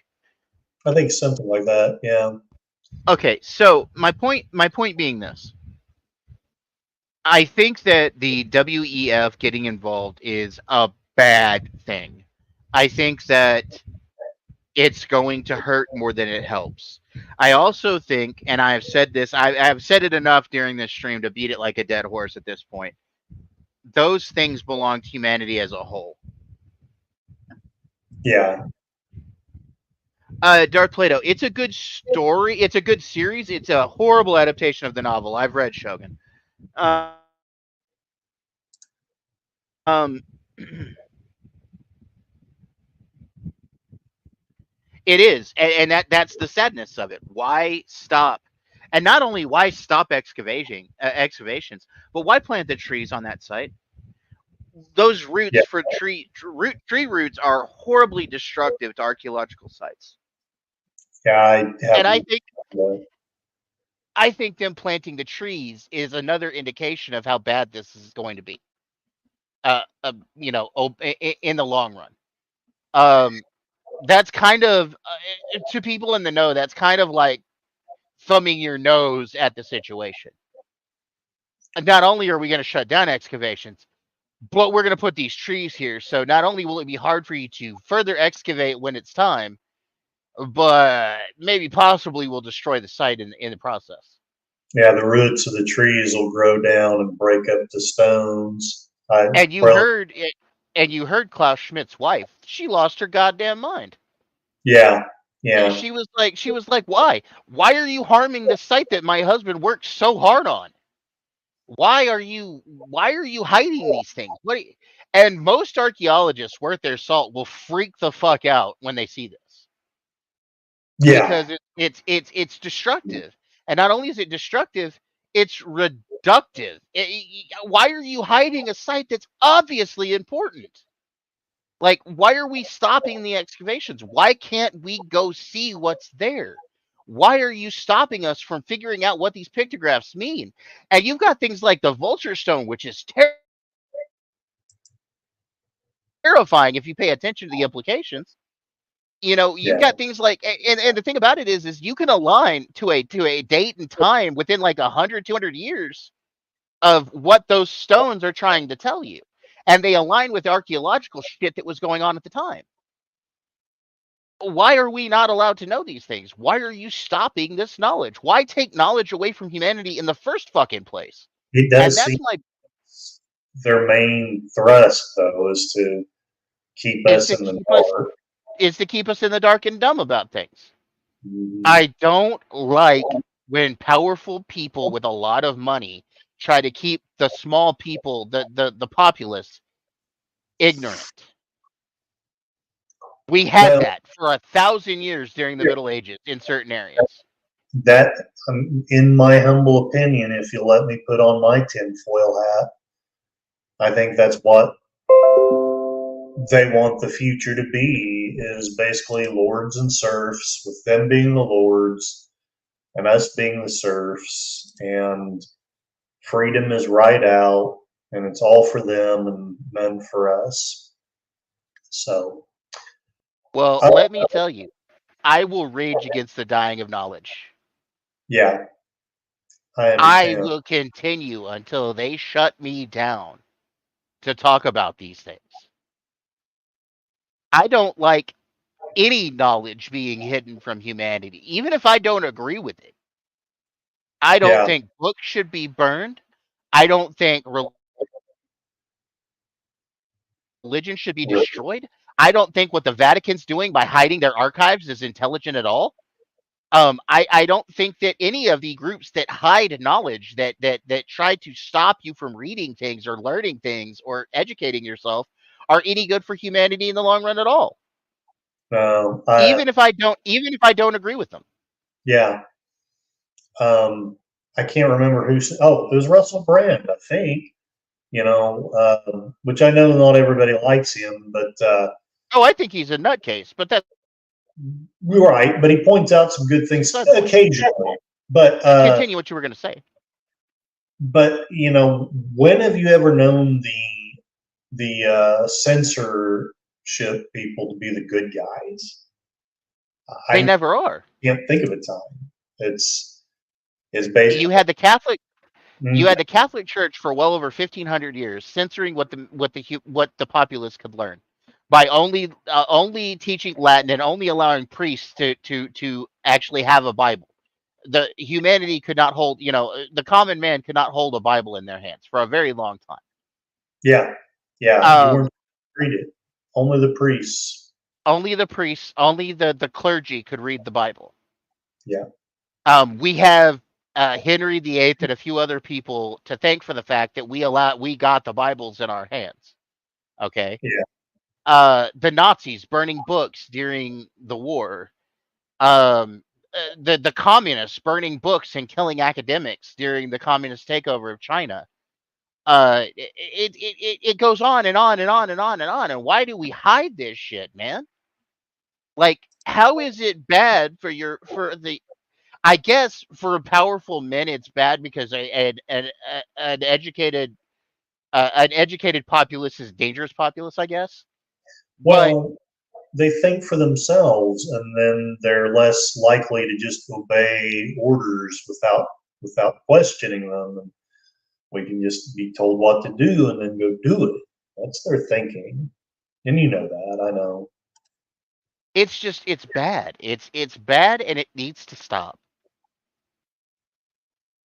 I think something like that. Yeah. Okay, so my point being this. I think that the WEF getting involved is a bad thing. I think that it's going to hurt more than it helps. I also think, and I have said this, I have said it enough during this stream to beat it like a dead horse at this point. Those things belong to humanity as a whole. Yeah. Darth Plato, it's a good story. It's a good series. It's a horrible adaptation of the novel. I've read Shogun. Um, it is, and that's the sadness of it. Why stop? And not only why stop excavations, but why plant the trees on that site? Those Yeah. roots for tree roots are horribly destructive to archaeological sites. Yeah. I And have. I think them planting the trees is another indication of how bad this is going to be. In the long run. Um, That's kind of to people in the know. That's kind of like thumbing your nose at the situation. Not only are we going to shut down excavations, but we're going to put these trees here. So not only will it be hard for you to further excavate when it's time, but maybe possibly will destroy the site in the process. Yeah, the roots of the trees will grow down and break up the stones. And you Well, heard it, and you heard Klaus Schmidt's wife. She lost her goddamn mind. yeah, yeah, She was like, why? Why are you harming the site that my husband worked so hard on? Why are you hiding these things? And most archaeologists worth their salt will freak the fuck out when they see this yeah, because it's destructive. And not only is it destructive, it's reductive. Why are you hiding a site that's obviously important? Like, why are we stopping the excavations? Why can't we go see what's there? Why are you stopping us from figuring out what these pictographs mean? And you've got things like the vulture stone, which is terrifying if you pay attention to the implications. You know, you've yeah. got things like, and the thing about it is you can align to a date and time within like 100, 200 years of what those stones are trying to tell you. And they align with archaeological shit that was going on at the time. Why are we not allowed to know these things? Why are you stopping this knowledge? Why take knowledge away from humanity in the first fucking place? It And does that's seem my their main thrust, though, is to keep is us to in the keep us dark. in the dark and dumb about things. Mhm. I don't like when powerful people with a lot of money try to keep the small people, the populace, ignorant. We had Well, that for 1,000 years during the Middle Ages in certain areas. that, in my humble opinion, if you let me put on my tinfoil hat, I think that's what they want the future to be, is basically lords and serfs, with them being the lords and us being the serfs, and freedom is right out, and it's all for them and none for us. So, Well, uh, let me tell you, I will rage against the dying of knowledge. yeah, I I understand. will continue until they shut me down to talk about these things. I don't like any knowledge being hidden from humanity, even if I don't agree with it. I don't Yeah, think books should be burned. I don't think religion should be destroyed. I don't think what the Vatican's doing by hiding their archives is intelligent at all. I don't think that any of the groups that hide knowledge, that try to stop you from reading things or learning things or educating yourself, are any good for humanity in the long run at all. no, Even if I don't agree with them. yeah. I can't remember who said, oh, it was Russell Brand, I think, which I know not everybody likes him, but Oh, I think he's a nutcase, but that's you're right. But he points out some good things beside the point. occasionally. But Continue what you were going to say. when have you ever known the censorship people to be the good guys? They I never are. can't think of a time. It's basically You had the Catholic mm, Church for well over 1,500 years censoring what the populace could learn by only teaching Latin and only allowing priests to actually have a Bible. The humanity could not hold, the common man could not hold a Bible in their hands for a very long time. yeah, yeah. You Um, weren't treated. Only the priests. Only the priests, only the clergy could read the Bible. Yeah, We have Henry VIII and a few other people to thank for the fact that we got the Bibles in our hands. Okay. yeah, The Nazis burning books during the war. Um, the communists burning books and killing academics during the communist takeover of China. It goes on and on and on and on and on. And why do we hide this shit, man? Like, how is it bad for the? I guess for powerful men, it's bad because an educated populace is dangerous populace. I guess, but well, they think for themselves, and then they're less likely to just obey orders without questioning them. And we can just be told what to do and then go do it. That's their thinking, and you know that. I know. It's bad. It's bad, and it needs to stop.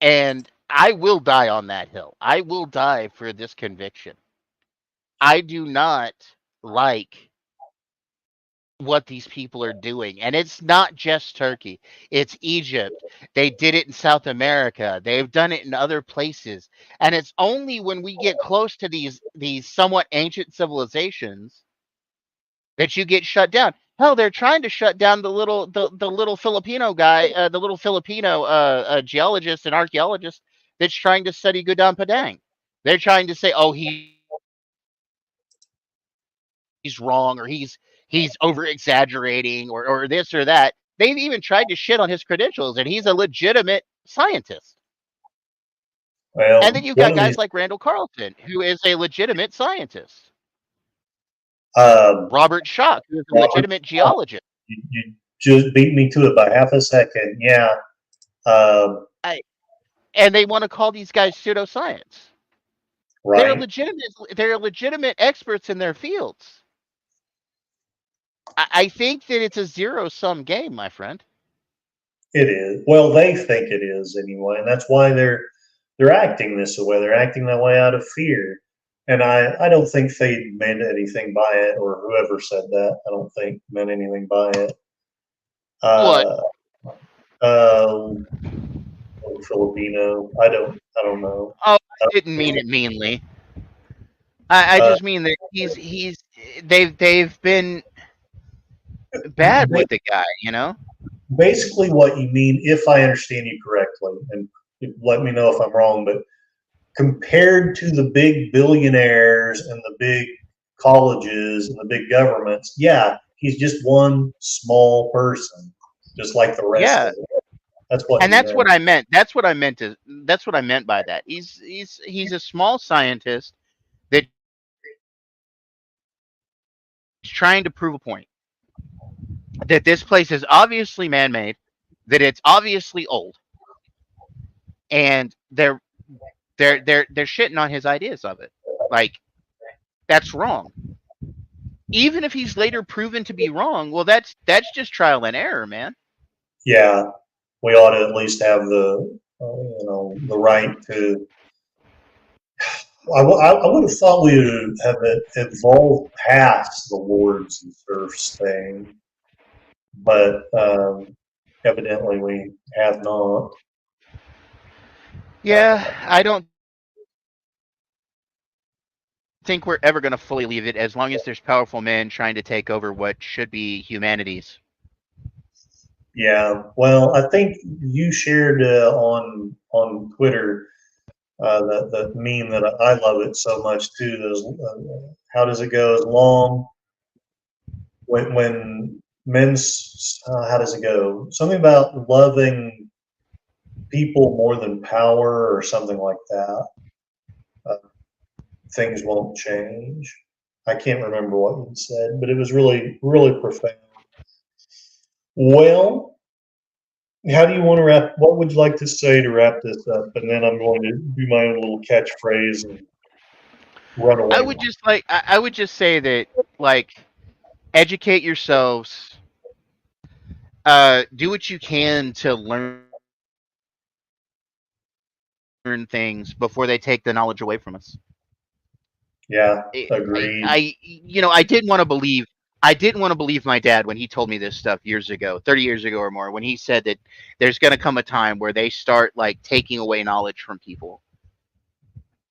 And I will die on that hill. I will die for this conviction. I do not like what these people are doing. And it's not just Turkey, it's Egypt. They did it in South America. They've done it in other places. And it's only when we get close to these somewhat ancient civilizations that you get shut down. Hell, they're trying to shut down the little Filipino guy, the little Filipino geologist and archaeologist that's trying to study Gudang Padang. They're trying to say, oh, he's wrong, or he's over exaggerating, or this or that. They've even tried to shit on his credentials, and he's a legitimate scientist. And then Well, you've one got of these. guys like Randall Carlson, who is a legitimate scientist. Um, Robert Schoch, who is a Robert, legitimate geologist. you just beat me to it by half a second. Yeah. Um, And they want to call these guys pseudoscience. They're right. legitimate. They're legitimate experts in their fields. I think that it's a zero-sum game, my friend. It is. Well, they think it is anyway, and that's why they're acting this way. They're acting that way out of fear. And I don't think they meant anything by it, or whoever said that. I don't think meant anything by it. What? Uh, uh, Filipino. I don't know. Oh, I didn't mean it meanly. I Uh, just mean that they've been bad with the guy, you know? basically, what you mean, if I understand you correctly, and let me know if I'm wrong, but compared to the big billionaires and the big colleges and the big governments, yeah, he's just one small person, just like the rest Yeah. of them. That's what And he that's meant. what I meant. That's what I meant by that. He's a small scientist that's trying to prove a point. That this place is obviously man-made, that it's obviously old. And they're shitting on his ideas of it. Like, that's wrong. Even if he's later proven to be wrong, well, that's just trial and error, man. Yeah, we ought to at least have the right to. I would have thought we would have evolved past the lords and serfs thing, but evidently we have not. Yeah, I don't think we're ever going to fully leave it as long as there's powerful men trying to take over what should be humanities. Yeah, well, I think you shared on Twitter that meme that I love it so much too. How does it go? As long when men's how does it go? Something about loving people more than power or something like that. Uh, Things won't change. I can't remember what you said, but it was really profound. Well, how do you want to wrap? What would you like to say to wrap this up? And then I'm going to do my own little catchphrase and run away. I would just say that, like, educate yourselves. Do what you can to learn things before they take the knowledge away from us. Yeah, agreed. I didn't want to believe. I didn't want to believe my dad when he told me this stuff years ago, 30 years ago or more, when he said that there's going to come a time where they start, like, taking away knowledge from people.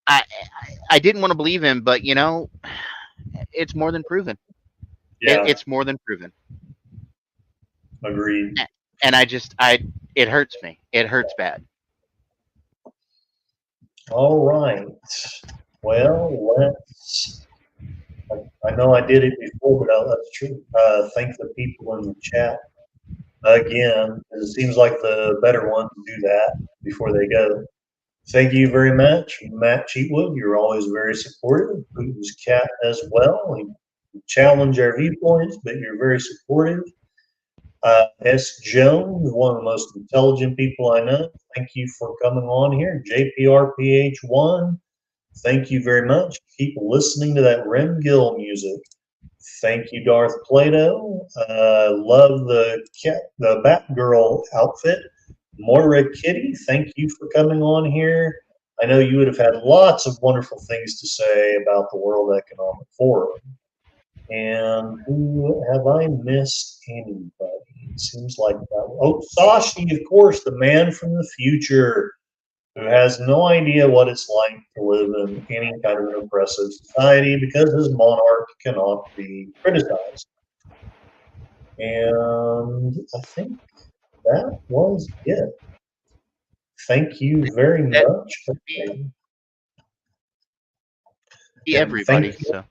I didn't want to believe him, but it's more than proven. Yeah, It's more than proven. agreed. And it hurts me. It hurts bad. All right. Well, I know I did it before, but that's true. Thank the people in the chat again. It seems like the better ones do that before they go. Thank you very much, Matt Cheatwood. You're always very supportive. Putin's cat as well. challenge our viewpoints, but you're very supportive. S. Jones, one of the most intelligent people I know. Thank you for coming on here. JPRPH1, thank you very much. Keep listening to that Rem Gill music. Thank you, Darth Plato. Love the Batgirl outfit. Moira Kitty, thank you for coming on here. I know you would have had lots of wonderful things to say about the World Economic Forum. And who have I missed anybody? It seems like that. Oh, Sashi, of course, the man from the future who has no idea what it's like to live in any kind of an oppressive society because his monarch cannot be criticized. And I think that was it. Thank you very much. Everybody. So.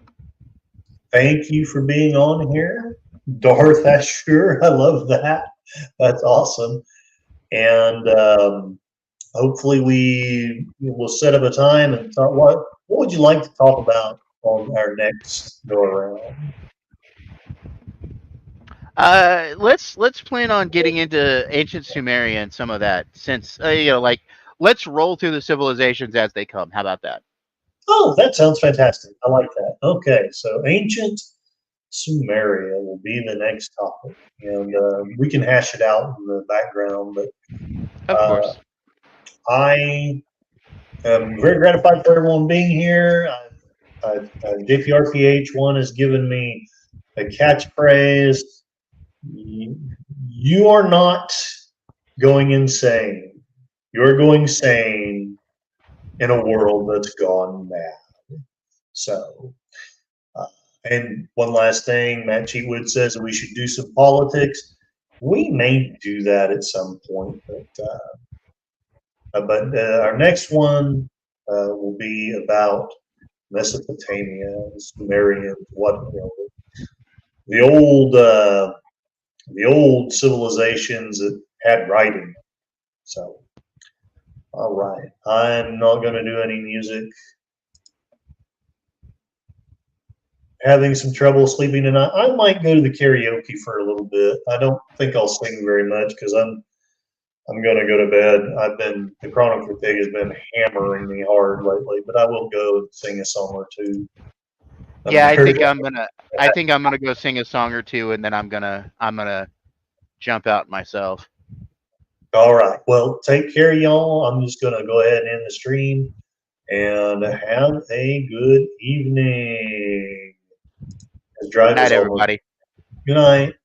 Thank you for being on here. Darth Ashur, I love that. That's awesome. And hopefully we will set up a time and talk. What would you like to talk about on our next go around? Let's plan on getting into ancient Sumeria and some of that, since like let's roll through the civilizations as they come. How about that? Oh, that sounds fantastic. I like that. Okay, so ancient Sumeria will be the next topic, and we can hash it out in the background. But of course, I am very gratified for everyone being here. JPRPH1 has given me a catchphrase. You are not going insane. You're going sane in a world that's gone mad. So, and one last thing, Matt Cheatwood says that we should do some politics. We may do that at some point, but our next one will be about Mesopotamia, Sumerians, the old civilizations that had writing. So, all right, I'm not going to do any music. Having some trouble sleeping tonight. I might go to the karaoke for a little bit. I don't think I'll sing very much because I'm going to go to bed. The Chronicle Pig has been hammering me hard lately, but I will go and sing a song or two. Yeah, I think I'm gonna go sing a song or two, and then I'm gonna jump out myself. All right. Well, take care, y'all. I'm just gonna go ahead and end the stream, and have a good evening. Good night, everybody. Good night.